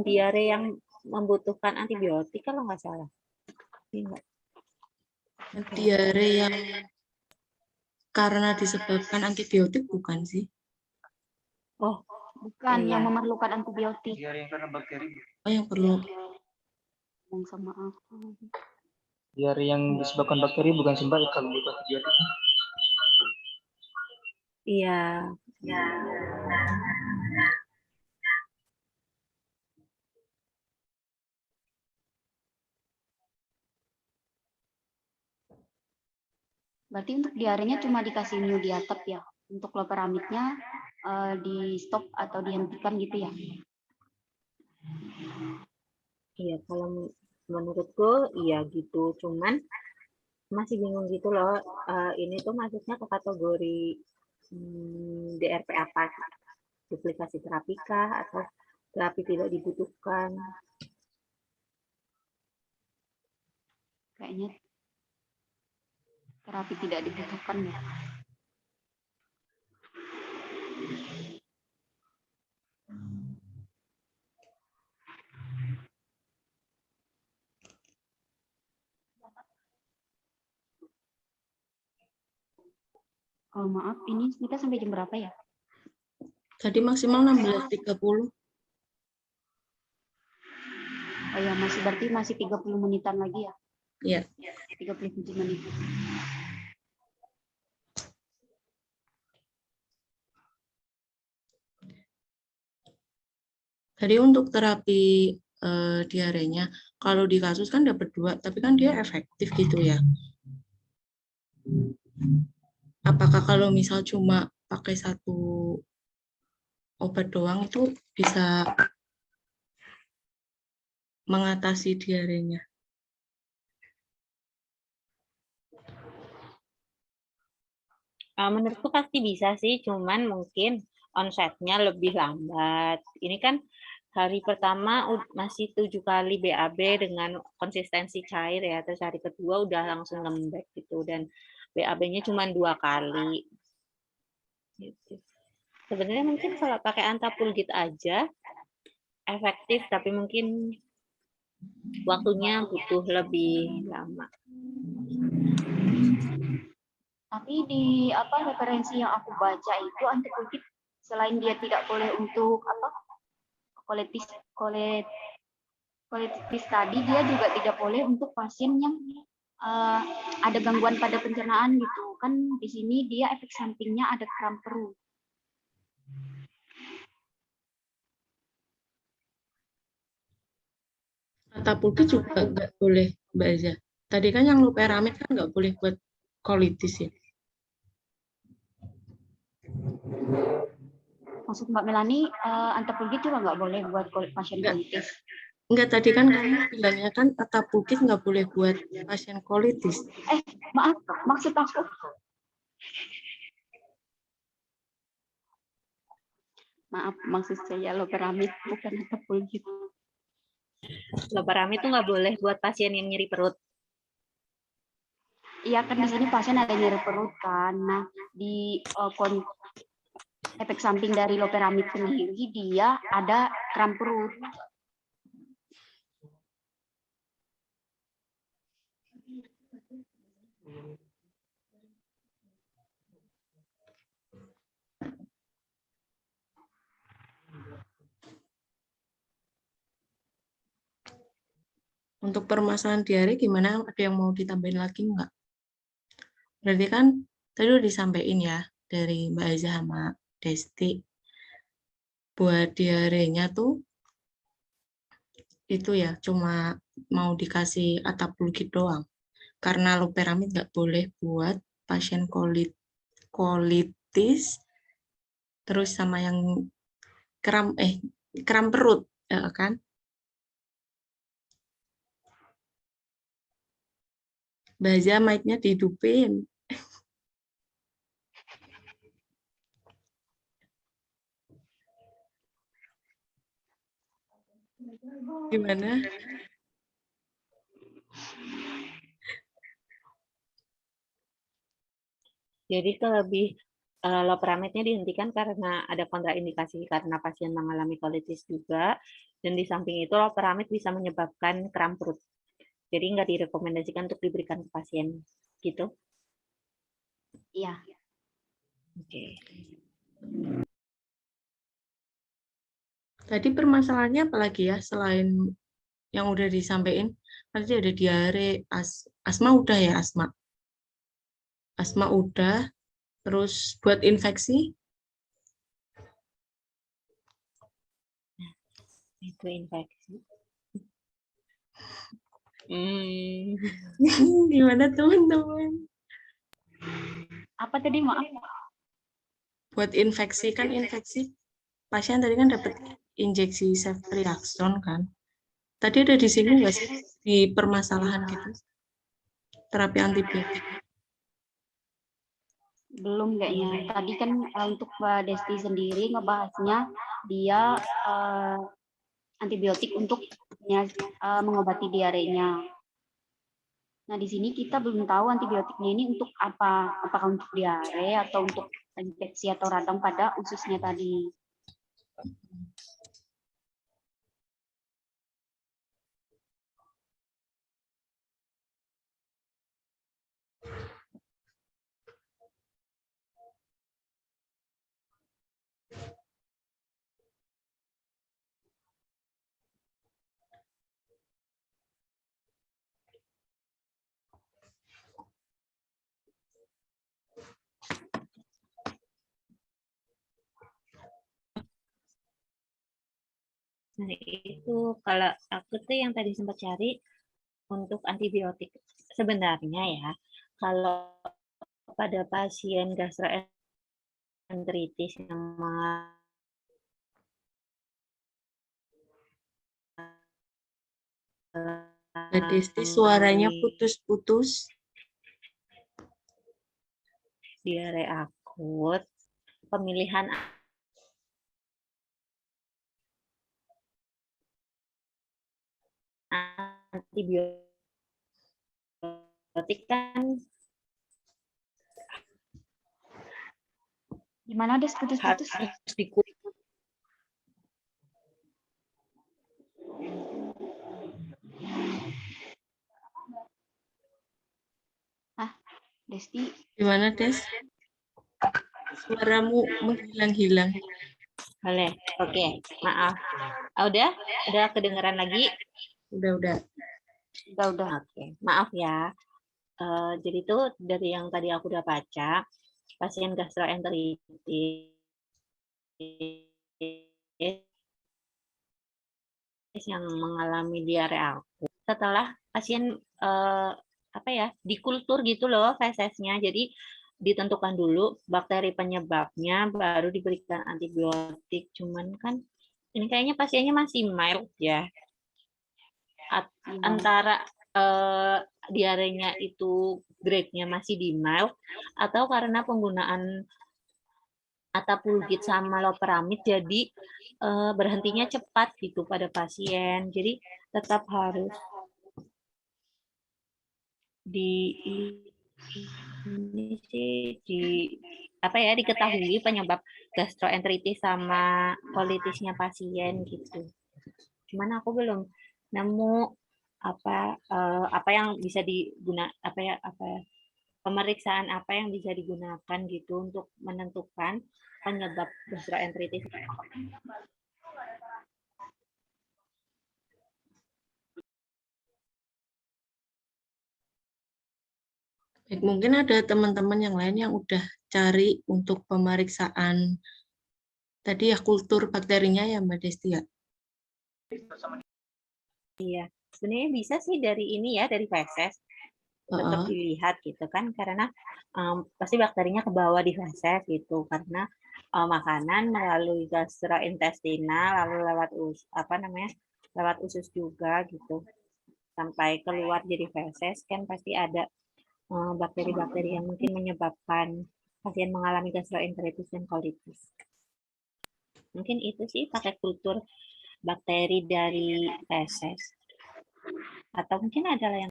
diare yang membutuhkan antibiotik kalau nggak salah. Diare yang karena disebabkan antibiotik bukan sih? Oh, bukan iya. yang memerlukan antibiotik. Diare yang karena bakteri. Oh, yang perlu. Yang sama aku. Diare yang disebabkan bakteri bukan sih Mbak, kalau bukan antibiotik. Iya. Berarti untuk diarenya cuma dikasih Yudiatap ya. Untuk loperamidnya di stop atau dihentikan gitu ya. Iya, kalau menurutku iya gitu. Cuman masih bingung gitu loh. Ini tuh masuknya ke kategori DRP apa? Duplikasi terapi kah atau terapi tidak dibutuhkan? Kayaknya terapi tidak dibutuhkan ya. Oh, maaf, ini kita sampai jam berapa ya? Tadi maksimal 16.30. Oh ya, berarti masih 30 menitan lagi ya? Iya. 37 menit. Tadi untuk terapi diarenya, kalau di kasus kan dapat 2, tapi kan dia efektif gitu ya. apakah kalau misal cuma pakai satu obat doang itu bisa mengatasi diarenya? Menurutku pasti bisa sih, cuman mungkin onsetnya lebih lambat. Ini kan hari pertama masih 7 kali BAB dengan konsistensi cair ya, terus hari kedua udah langsung lembek gitu, dan BAB-nya cuma 2 kali. Gitu. Sebenarnya mungkin kalau pakai Antapulgit aja efektif, tapi mungkin waktunya butuh lebih lama. Tapi di referensi yang aku baca itu antipulgit selain dia tidak boleh untuk kolitis tadi, dia juga tidak boleh untuk pasien yang ada gangguan pada pencernaan gitu kan. Di sini dia efek sampingnya ada kram perut. Antapulgit juga nggak boleh, Mbak Eza. Tadi kan yang loperamid kan nggak boleh buat kolitis ya. Maksud Mbak Melani, antipulgit juga nggak boleh buat pasien kolitis. Enggak, tadi kan kamu bilangnya kan Antapulgit nggak boleh buat pasien kolitis. Maaf, maksud aku. Maaf, maksud saya loperamid bukan antipulgit. Loperamid itu nggak boleh buat pasien yang nyeri perut. Iya kan di sini pasien ada nyeri perut kan. Nah, di efek samping dari loperamid sendiri dia ada kram perut. Untuk permasalahan diare gimana? Ada yang mau ditambahin lagi nggak? Berarti kan tadi udah disampaikan ya dari Mbak Aiza sama Desti. Buat diarenya tuh itu ya cuma mau dikasih Antapulgit doang. Karena loperamid nggak boleh buat pasien kolitis, terus sama yang kram perut, ya kan? Baja mic-nya dihidupin. Gimana? Jadi lebih loperamidnya dihentikan karena ada kontraindikasi karena pasien mengalami kolitis juga, dan di samping itu loperamid bisa menyebabkan kram perut. Jadi nggak direkomendasikan untuk diberikan ke pasien, gitu. Iya. Oke. Tadi permasalahannya apalagi ya selain yang udah disampaikan? Tadi ada diare, asma udah ya asma. Asma udah, terus buat infeksi? Itu infeksi. Gimana teman-teman? Apa tadi, maaf? Buat infeksi kan infeksi pasien tadi kan dapat injeksi ceftriaxone kan. Tadi ada di sini nggak sih di permasalahan gitu terapi antibiotik? Belum kayaknya. Tadi kan untuk Mbak Desti sendiri ngebahasnya dia antibiotik untuk mengobati diarenya. Nah, di sini kita belum tahu antibiotiknya ini untuk apa. Apakah untuk diare atau untuk infeksi atau radang pada ususnya tadi. Nah, itu kalau aku tuh yang tadi sempat cari untuk antibiotik. Sebenarnya ya, kalau pada pasien gastroenteritis yang Mbak Desti, suaranya putus-putus. diare akut, pemilihan antibiotik kan Gimana Des putus-putus? harus dikurangi. Desti, Gimana, Des? Suaramu menghilang-hilang. Boleh, oke, maaf. Udah kedengeran lagi? Udah. udah. Oke, maaf ya. Jadi itu dari yang tadi aku udah baca, pasien gastroenteritis yang mengalami diare akut setelah pasien dikultur gitu loh fesesnya. Jadi ditentukan dulu bakteri penyebabnya, baru diberikan antibiotik. Cuman kan ini kayaknya pasiennya masih mild ya. Antara diarenya itu grade-nya masih di mild atau karena penggunaan Atapulgit sama loperamid jadi berhentinya cepat gitu pada pasien. Jadi tetap harus diketahui penyebab gastroenteritis sama kolitisnya pasien gitu. Cuman aku belum nemu apa yang bisa pemeriksaan apa yang bisa digunakan gitu untuk menentukan penyebab gastroenteritis. Baik, mungkin ada teman-teman yang lain yang udah cari untuk pemeriksaan tadi ya kultur bakterinya ya Mbak Desti ya? Iya, sebenarnya bisa sih dari ini ya, dari feses. Tetap dilihat gitu kan, karena pasti bakterinya ke bawah di feses gitu, karena makanan melalui gastrointestinal lalu lewat lewat usus juga gitu, sampai keluar jadi feses kan pasti ada bakteri-bakteri yang mungkin menyebabkan pasien mengalami gastroenteritis dan kolitis. Mungkin itu sih pakai kultur bakteri dari feses. Atau mungkin ada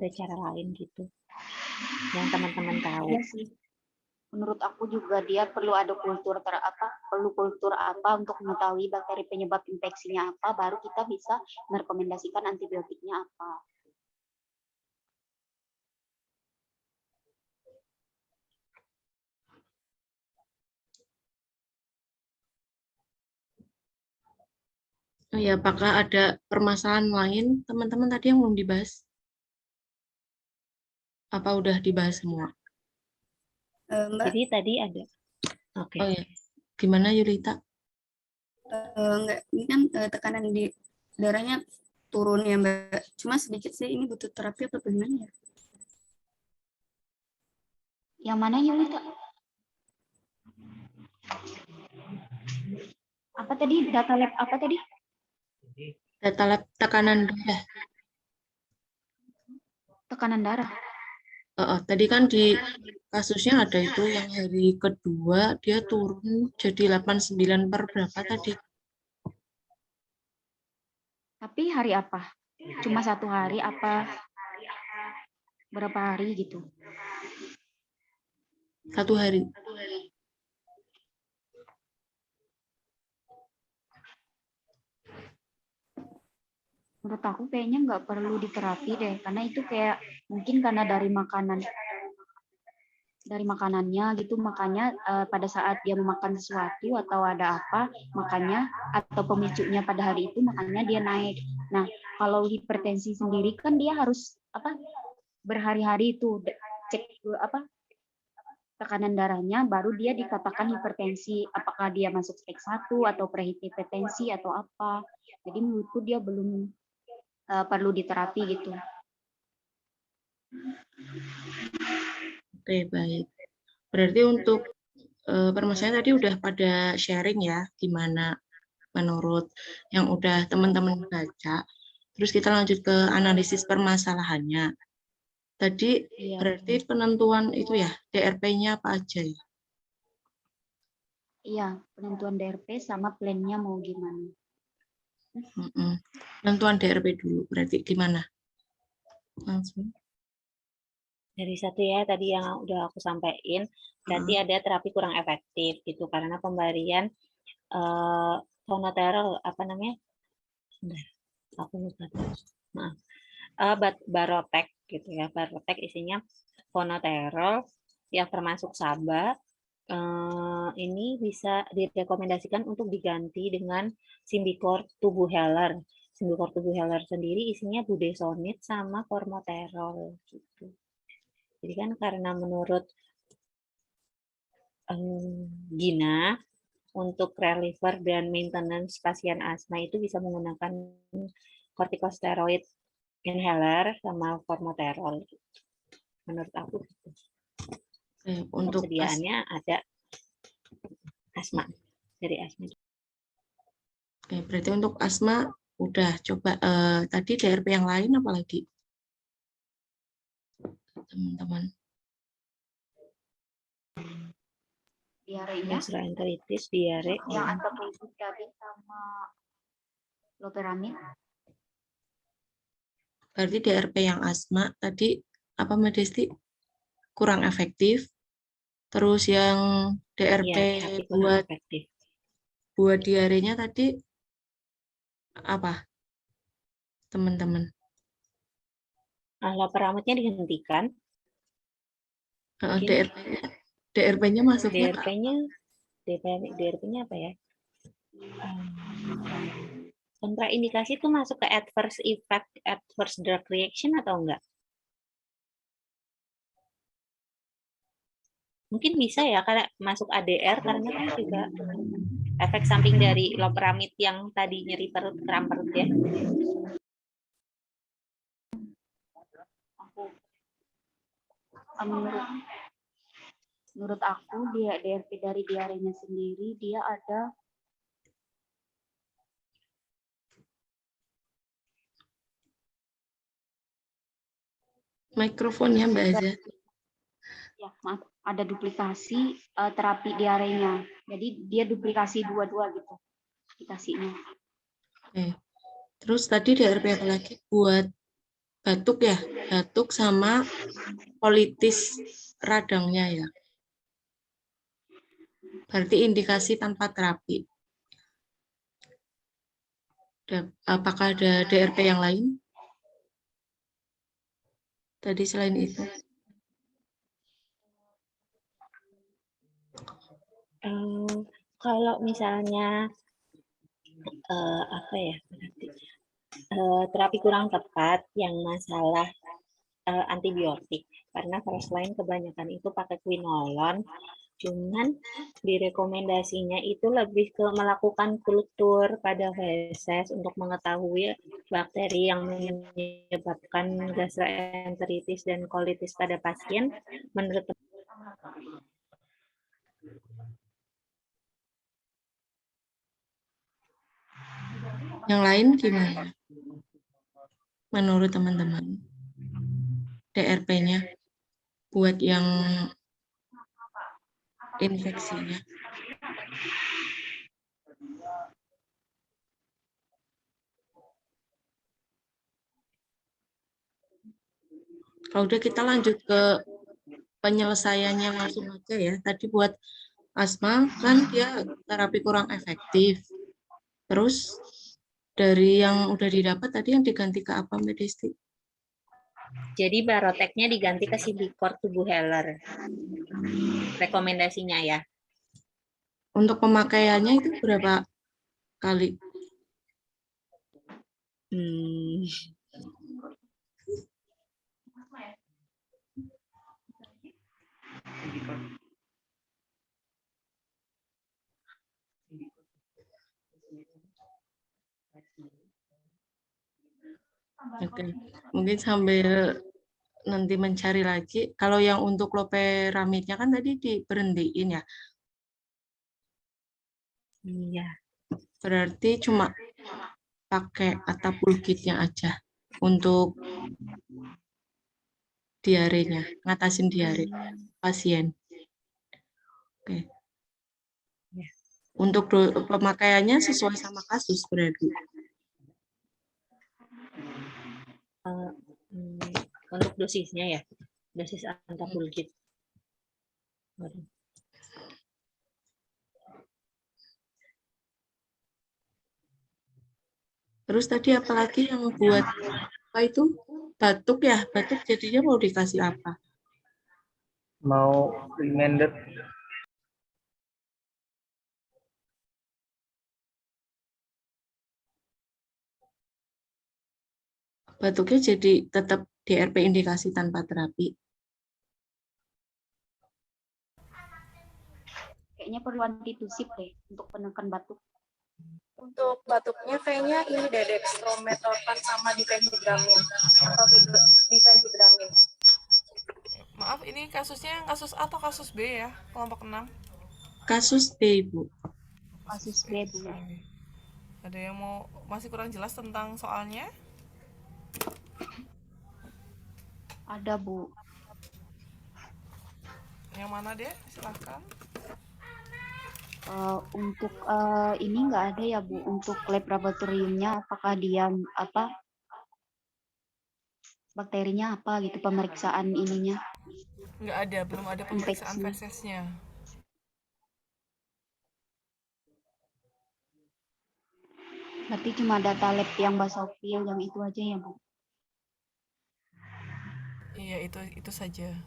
cara lain gitu yang teman-teman tahu. Iya sih. Menurut aku juga dia perlu ada kultur apa untuk mengetahui bakteri penyebab infeksinya apa, baru kita bisa merekomendasikan antibiotiknya apa. Oh ya, apakah ada permasalahan lain teman-teman tadi yang belum dibahas? Apa udah dibahas semua? Mbak, Jadi tadi ada. Oke. Oh ya, gimana Yulita? enggak, ini kan tekanan di darahnya turun ya Mbak. Cuma sedikit sih, ini butuh terapi atau bagaimana ya? Yang mana Yulita? Apa tadi? Data lab apa tadi? Data lab tekanan darah. Tekanan darah. Tadi kan di kasusnya ada itu yang hari kedua dia turun jadi 89 per berapa tadi? Tapi hari apa? Cuma 1 hari apa berapa hari gitu? 1 hari. Menurut aku kayaknya nggak perlu diterapi deh, karena itu kayak mungkin karena dari makanannya gitu, makanya pada saat dia memakan sesuatu atau ada apa, makanya atau pemicunya pada hari itu makanya dia naik. Nah, kalau hipertensi sendiri kan dia harus berhari-hari itu cek tekanan darahnya, baru dia dikatakan hipertensi, apakah dia masuk stage 1 atau prehipertensi atau apa. Jadi menurutku dia belum perlu diterapi gitu. Oke, baik. Berarti untuk permasalahan tadi udah pada sharing ya, gimana menurut yang udah teman-teman baca. Terus kita lanjut ke analisis permasalahannya. Tadi Iya, berarti penentuan itu ya, DRP-nya apa aja ya? iya, penentuan DRP sama plannya mau gimana. Penentuan DRP dulu, berarti gimana? Langsung. Dari satu ya, tadi yang udah aku sampaikan, berarti ada terapi kurang efektif gitu, karena pemberian Vonoterol, apa namanya? Bentar, aku lupa. Maaf. Barotek gitu ya, Barotek isinya Vonoterol, ya termasuk SABA. Ini bisa direkomendasikan untuk diganti dengan Symbicort Tubuheller. Symbicort Tubuheller sendiri isinya budesonide sama formoterol gitu. Jadi kan karena menurut Gina, untuk reliever dan maintenance pasien asma itu bisa menggunakan corticosteroid inhaler sama formoterol. Menurut aku gitu. Untuk Persediaannya ada asma, dari asma. Oke, berarti untuk asma udah coba tadi DRP yang lain apa lagi? Teman-teman. Diarenya Gastroenteritis, diare. yang antibiotik sama loperamid. Berarti DRP yang asma tadi apa Mbak Desti? Kurang efektif. Terus yang DRP Ya, kurang efektif. buat diarenya tadi apa? Teman-teman. Loperamidnya dihentikan. DRP-nya masuknya DRP-nya apa ya? Kontraindikasi itu masuk ke adverse effect, adverse drug reaction atau enggak? Mungkin bisa ya, karena masuk ADR, karena kan juga efek samping dari loperamid yang tadi nyeri perut, kram perut ya. Menurut aku dia DRP dari diarenya sendiri dia ada mikrofonnya Mbak Aza. ya maaf, ada duplikasi terapi diarenya. Jadi dia duplikasi dua-dua gitu dikasihnya. Oke. Terus tadi DRP apa lagi? Buat batuk ya? Batuk sama kolitis radangnya ya? Berarti indikasi tanpa terapi. Apakah ada DRP yang lain? Tadi selain itu. Kalau misalnya apa ya, terapi kurang tepat yang masalah antibiotik, karena first line kebanyakan itu pakai quinolon, cuman direkomendasinya itu lebih ke melakukan kultur pada feses untuk mengetahui bakteri yang menyebabkan gastroenteritis dan kolitis pada pasien. Menurut yang lain gimana? Menurut teman-teman, DRP-nya buat yang infeksinya. Kalau udah kita lanjut ke penyelesaiannya langsung aja ya. Tadi buat asma kan dia terapi kurang efektif. Terus dari yang udah didapat tadi yang diganti ke apa Mbak Desti? Jadi baroteknya diganti ke Symbicort Tubuheller. Rekomendasinya ya. Untuk pemakaiannya itu berapa kali? Oke, mungkin sambil nanti mencari lagi. Kalau yang untuk loperamidnya kan tadi diberhentiin ya. Iya. Berarti cuma pakai atapulgitnya aja untuk diarenya, ngatasin diare pasien. Oke. Ya. Untuk pemakaiannya sesuai sama kasus berarti. Untuk dosisnya ya, dosis antapulgit. Terus tadi apalagi yang buat apa itu? Batuk ya, batuk jadinya mau dikasih apa? Mau reminder Batuknya jadi tetap DRP indikasi tanpa terapi. Kayaknya perlu antitusip deh untuk penekan batuk. Untuk batuknya kayaknya ini deh dextromethorphan sama difenhidramin atau difenhidramin. Maaf, ini kasusnya kasus A atau kasus B ya, kelompok 6? Kasus B, Bu. Kasus B, Bu. Oke. Ada yang masih kurang jelas tentang soalnya? Ada, Bu. Yang mana deh? Silahkan. Untuk ini nggak ada ya, Bu, untuk lab laboratoriumnya, apakah dia bakterinya apa gitu, pemeriksaan ininya. Nggak ada, belum ada pemeriksaan Infeksi. fesesnya. Berarti cuma data lab yang basofil yang itu aja ya, Bu. Iya, itu saja.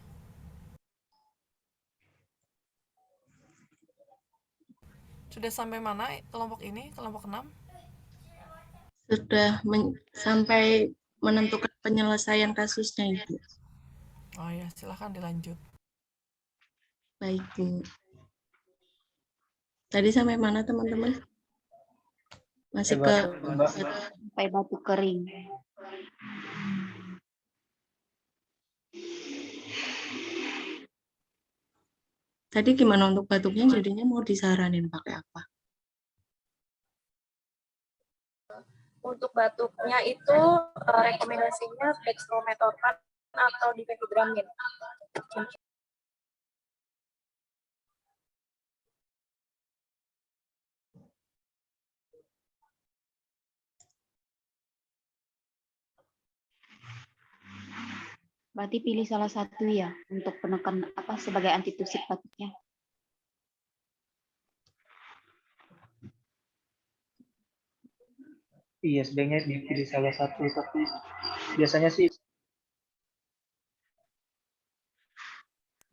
Sudah sampai mana kelompok ini, kelompok 6? Sudah sampai menentukan penyelesaian kasusnya, Ibu. Oh ya, silahkan dilanjut. Baik, Bu. Tadi sampai mana, teman-teman? Masih ke Sampai batuk kering. Tadi gimana untuk batuknya, jadinya mau disaranin pakai apa? Untuk batuknya itu rekomendasinya dextromethorphan atau difenhidramin. Berarti pilih salah satu ya untuk penekan sebagai antitusip batuknya. iya sebaiknya dipilih salah satu, tapi biasanya sih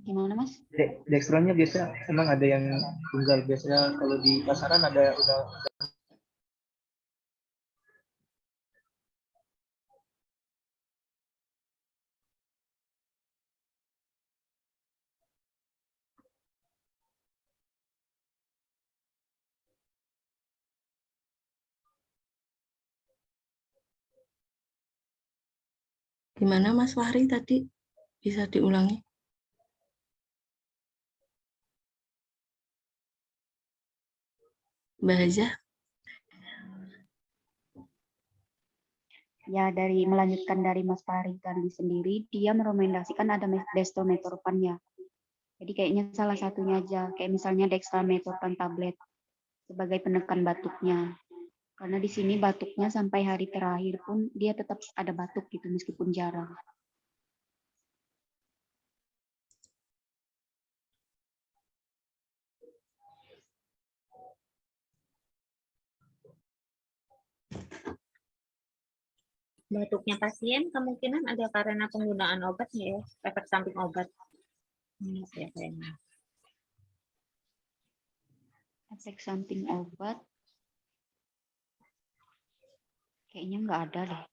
Gimana, Mas? dextronnya biasa emang ada yang tunggal, biasanya kalau di pasaran ada udah. Gimana, Mas Fahri tadi? Bisa diulangi? Mbak Haja? Ya, melanjutkan dari Mas Fahri tadi sendiri, dia merekomendasikan ada dextromethorphan ya. Jadi kayaknya salah satunya aja, kayak misalnya dextromethorphan tablet sebagai penekan batuknya. Karena di sini batuknya sampai hari terakhir pun dia tetap ada batuk gitu meskipun jarang. Batuknya pasien kemungkinan ada karena penggunaan obat ya, efek samping obat. Ya, kayaknya. Efek samping obat kayaknya nggak ada deh.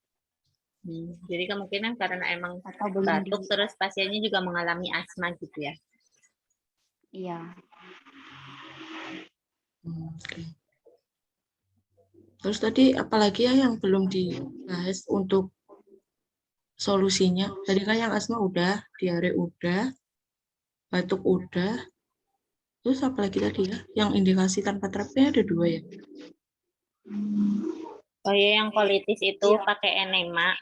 Jadi kemungkinan karena emang Atau belum batuk terus pasiennya juga mengalami asma gitu ya. Iya. Oke. Terus tadi apalagi ya yang belum dibahas untuk solusinya. Tadi kan yang asma udah, diare udah, batuk udah. Terus apa lagi tadi ya? Yang indikasi tanpa terapi ada 2 ya? Oh iya, yang kolitis itu pakai enema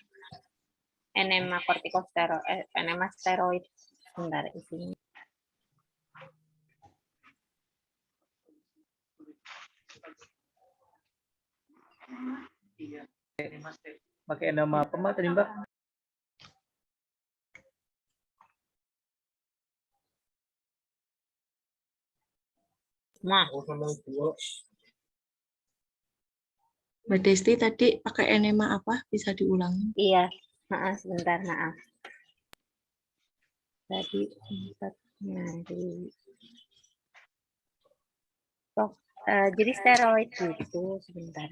kortikosteroid, enema steroid. Bentar, isinya. Iya. Pakai nama apa Mbak tadi Mbak? Nah, Mbak Desti tadi pakai enema apa? Bisa diulangi? iya. Maaf, sebentar, maaf. Tadi sempat nyari. Oh, jadi steroid itu sebentar.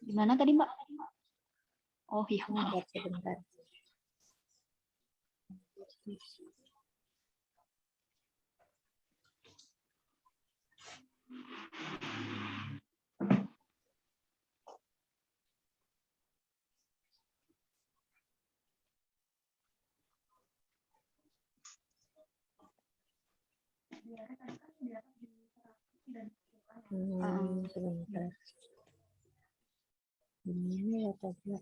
Gimana tadi Mbak? Oh iya. Sebentar. Sebentar. Ini ya tadi.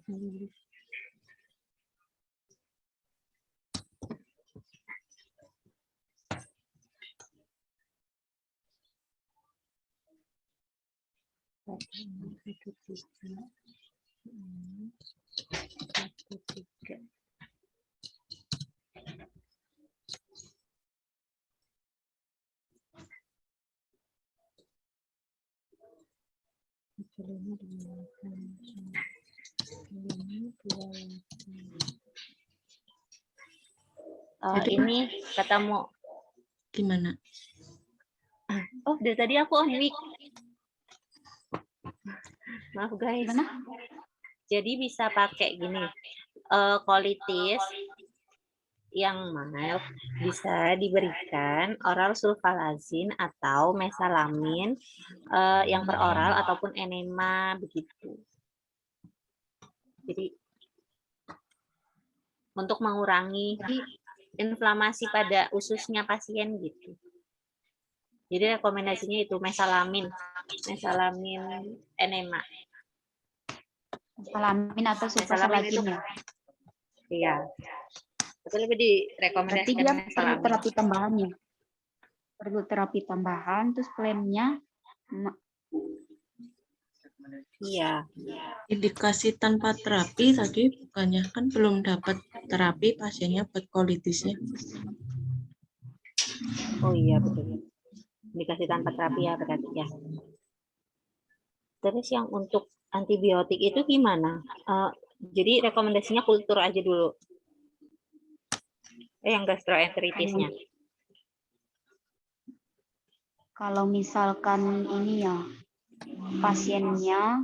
Jadi- Ini ketemu. Gimana? Oh, dari tadi aku on mic. Maaf guys. Gimana? Jadi bisa pakai gini. Kolitis yang mild bisa diberikan oral sulfalazin atau mesalamin yang peroral ataupun enema begitu. Jadi untuk mengurangi inflamasi pada ususnya pasien gitu. Jadi rekomendasinya itu mesalamin enema. Mesalamin atau Mesalamin itu sulfasalazin ya? Iya. Itu lebih Berarti direkomendasikan dia perlu mesalamin. terapi tambahannya. Perlu terapi tambahan, terus klaimnya Iya. Indikasi tanpa terapi tadi bukannya kan belum dapat terapi pasiennya buat kolitisnya. Oh iya betul. Indikasi tanpa terapi ya berarti ya. Terus yang untuk antibiotik itu gimana? Jadi rekomendasinya kultur aja dulu. Yang gastroenteritisnya. kalau misalkan ini ya pasiennya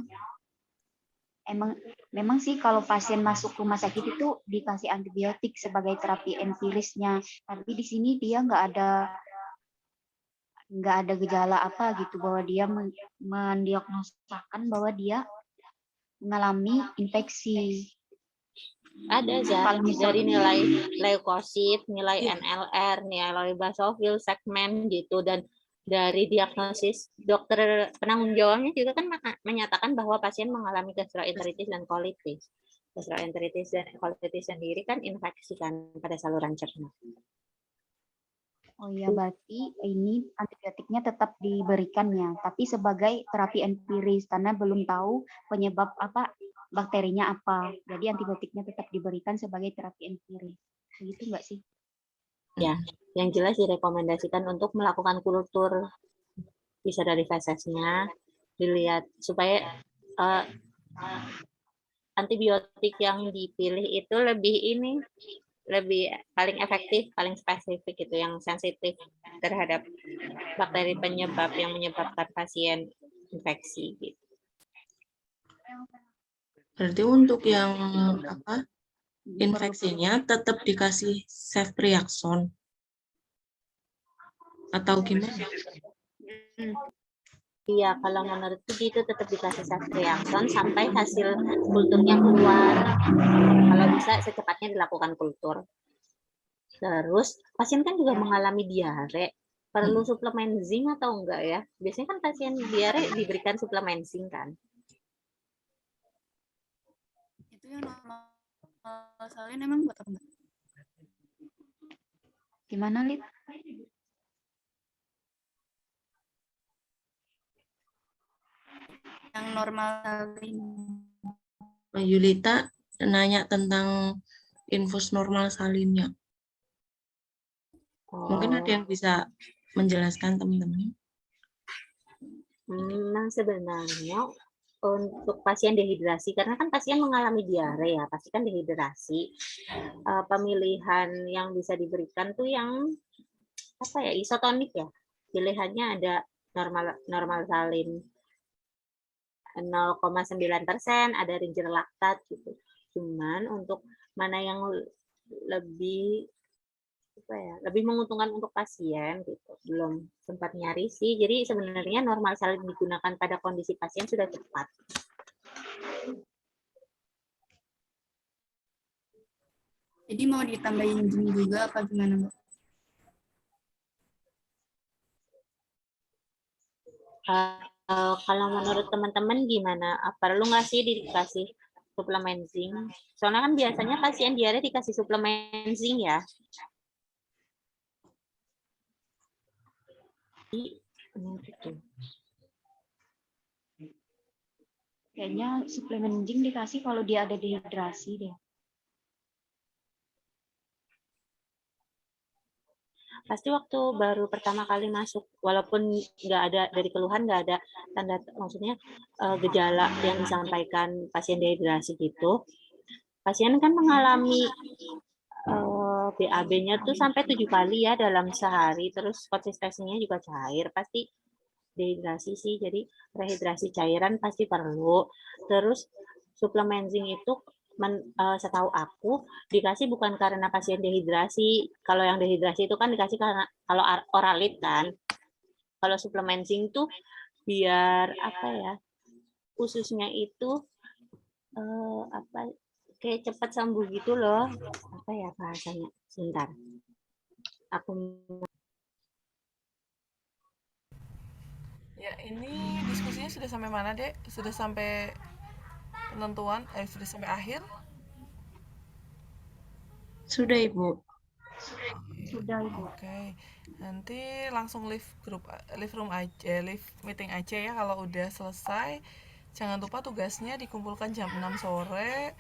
memang sih kalau pasien masuk rumah sakit itu dikasih antibiotik sebagai terapi empirisnya, tapi di sini dia nggak ada gejala apa gitu bahwa dia mendiagnosakan bahwa dia mengalami infeksi. Ada Kalau dari nilai leukosit, nilai Iya. NLR, nilai basofil, segmen gitu, dan dari diagnosis dokter penanggung jawabnya juga kan menyatakan bahwa pasien mengalami gastroenteritis dan kolitis. Gastroenteritis dan kolitis sendiri kan infeksi kan pada saluran cerna. Oh iya, berarti ini antibiotiknya tetap diberikan ya, tapi sebagai terapi empiris karena belum tahu penyebab apa bakterinya apa. Jadi antibiotiknya tetap diberikan sebagai terapi empiris. Begitu nggak sih? Ya, yang jelas direkomendasikan untuk melakukan kultur, bisa dari fesesnya, dilihat supaya antibiotik yang dipilih itu lebih paling efektif, paling spesifik gitu, yang sensitif terhadap bakteri penyebab yang menyebabkan pasien infeksi gitu. Berarti untuk yang apa infeksinya tetap dikasih ceftriaxone atau gimana? Iya, kalau menurutku itu tetap dikasih Ceftriaxone sampai hasil kulturnya keluar. Kalau bisa secepatnya dilakukan kultur. Terus pasien kan juga mengalami diare. Perlu suplemen zinc atau enggak ya? Biasanya kan pasien diare diberikan suplemen zinc kan. Itu yang normal salin emang buat apa, Mbak? Gimana, Lid? Yang normal salin. Mbak Yulita nanya tentang infus normal salinnya. Mungkin ada yang bisa menjelaskan teman-teman. Memang sebenarnya untuk pasien dehidrasi, karena kan pasien mengalami diare ya, pasti kan dehidrasi. Pemilihan yang bisa diberikan tuh yang apa ya, isotonik ya. Pilihannya ada normal salin 0,9%, ada ringer laktat gitu. Cuman untuk mana yang lebih apa ya, lebih menguntungkan untuk pasien gitu, belum sempat nyari sih. Jadi sebenarnya normal salin digunakan pada kondisi pasien sudah tepat. Jadi mau ditambahin zinc juga apa gimana, Mbak? Kalau menurut teman-teman gimana? Perlu nggak sih dikasih suplemen zinc? Soalnya kan biasanya pasien diare dikasih suplemen zinc ya. Gitu. Kayaknya suplemen zinc dikasih kalau dia ada dehidrasi deh. Pasti waktu baru pertama kali masuk, walaupun nggak ada dari keluhan, nggak ada tanda, maksudnya gejala yang disampaikan pasien dehidrasi gitu, pasien kan mengalami BAB-nya tuh sampai 7 kali ya dalam sehari, terus konsistensinya juga cair, pasti dehidrasi sih. Jadi rehidrasi cairan pasti perlu. Terus suplemen zinc itu setahu aku dikasih bukan karena pasien dehidrasi. Kalau yang dehidrasi itu kan dikasih karena kalau oralit kan. Kalau suplemen zinc tuh biar apa ya? Khususnya itu apa kayak cepat sembuh gitu loh. Apa ya bahasanya? Sebentar. Aku Ya, ini diskusinya sudah sampai mana, Dek? Sudah sampai penentuan? Sudah sampai akhir? Sudah, Ibu. Sudah, Ibu. Oke. Nanti langsung live room aja, live meeting aja ya kalau udah selesai. Jangan lupa tugasnya dikumpulkan jam 6 sore.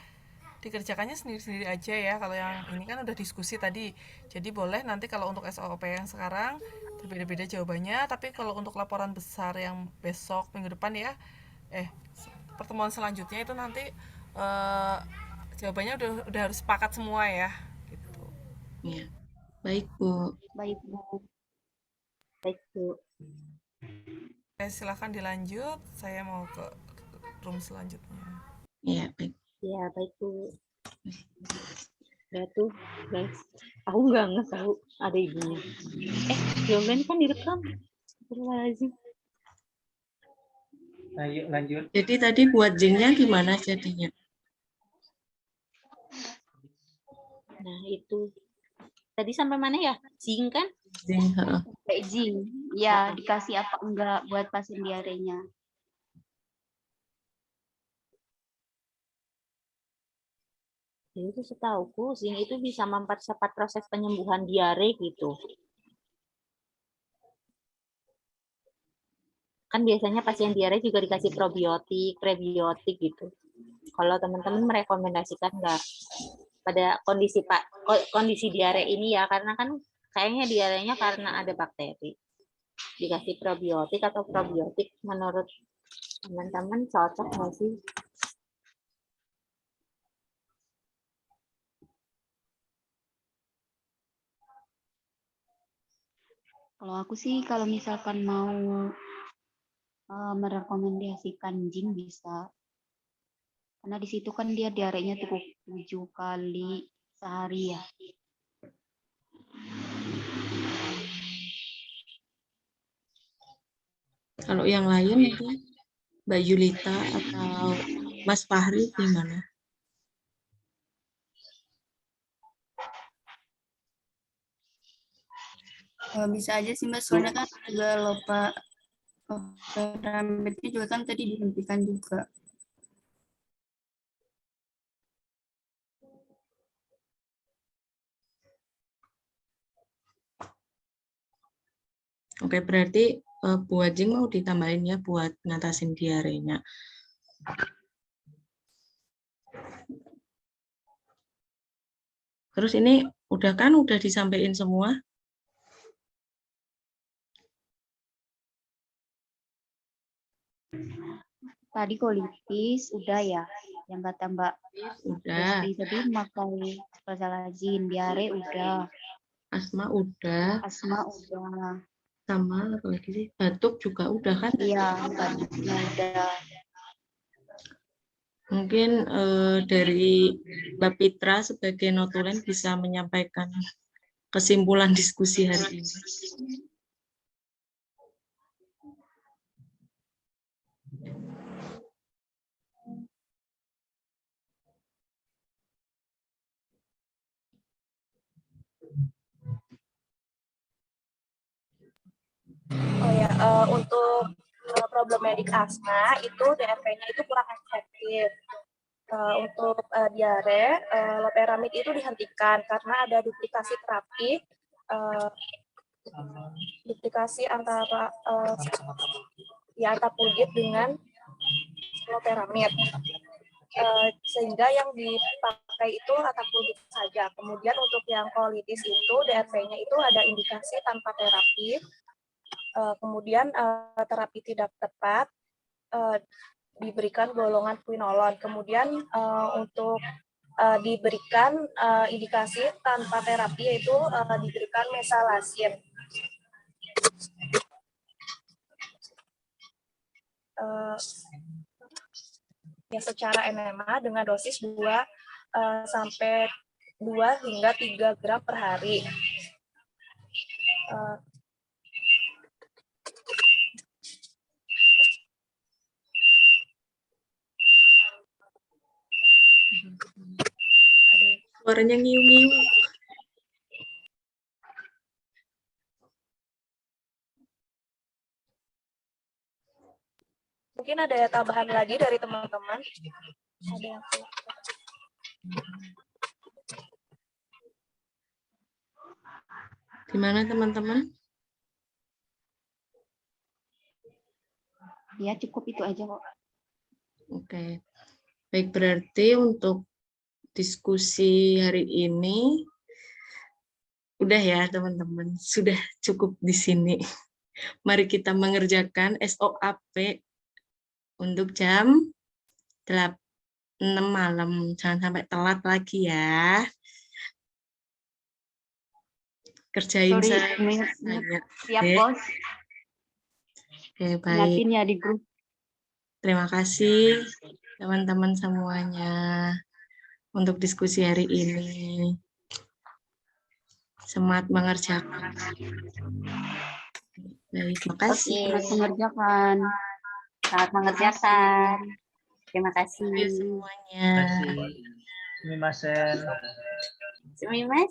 Dikerjakannya sendiri-sendiri aja ya. Kalau yang ini kan udah diskusi tadi. Jadi boleh nanti kalau untuk SOP yang sekarang berbeda-beda jawabannya, tapi kalau untuk laporan besar yang besok minggu depan ya, pertemuan selanjutnya itu nanti jawabannya udah harus sepakat semua ya. Gitu. Ya. Baik, Bu. Baik, Bu. baik Bu. Silahkan dilanjut. Saya mau ke room selanjutnya. Ya, baik. Ya, baik Bu. Ya tuh, guys. Aku nggak tahu ada ibunya. Jawabannya kan direkam. Astagfirullahaladzim. Ayo lanjut. Jadi tadi buat zinc-nya gimana jadinya? Nah, itu. Tadi sampai mana ya? Zinc kan? Zinc, heeh. Kayak zinc. Ya, dikasih apa enggak buat pasien diarenya. Jadi itu setahuku zinc itu bisa mempercepat proses penyembuhan diare gitu. Kan biasanya pasien diare juga dikasih probiotik, prebiotik gitu. Kalau teman-teman merekomendasikan nggak pada kondisi diare ini ya, karena kan kayaknya diarenya karena ada bakteri. Dikasih probiotik atau probiotik menurut teman-teman cocok nggak sih? Kalau aku sih kalau misalkan mau merekomendasikan zinc bisa. Karena di situ kan dia diarenya cukup 7 kali sehari ya. Kalau yang lain itu Mbak Yulita atau Mas Fahri gimana? Bisa aja sih Mbak, soalnya kan juga lupa rambutnya juga kan tadi dihentikan juga. Oke, berarti Bu Ajeng mau ditambahin ya buat ngatasin diarenya. Terus ini udah disampaikan semua? Tadi kolitis udah ya, yang kata Mbak Udah. Desti tadi pakai lazim, diare udah, Asma udah. asma udah, Sama apa lagi sih? Batuk juga udah kan? iya batuknya udah. Mungkin dari Mbak Pitra sebagai notulen bisa menyampaikan kesimpulan diskusi hari ini. Oh ya, untuk problematik asma itu DRP-nya itu kurang efektif. Untuk diare, loperamid itu dihentikan karena ada duplikasi terapi, duplikasi antara atapulgit dengan loperamid. Sehingga yang dipakai itu atapulgit saja. Kemudian untuk yang kolitis itu DRP-nya itu ada indikasi tanpa terapi. Kemudian terapi tidak tepat, diberikan golongan quinolon. Kemudian untuk diberikan indikasi tanpa terapi yaitu diberikan mesalasin. Ya secara NMA dengan dosis 2 sampai 2 hingga 3 gram per hari. Suaranya ngiu-ngiu. Mungkin ada tambahan lagi dari teman-teman. Ada yang Gimana teman-teman? Ya cukup itu aja kok. Oke. Baik, berarti untuk diskusi hari ini udah ya teman-teman, sudah cukup di sini. Mari kita mengerjakan SOAP untuk jam 6 malam. Jangan sampai telat lagi ya. Kerjain Sorry, saya. siap bos. Oke, baik. Ingatin ya di grup. Terima kasih teman-teman semuanya untuk diskusi hari ini. Semangat mengerjakan. Baik, terima kasih. Selamat mengerjakan. Selamat mengerjakan. Terima kasih. Semuanya. Sumimasen. Sumimasen.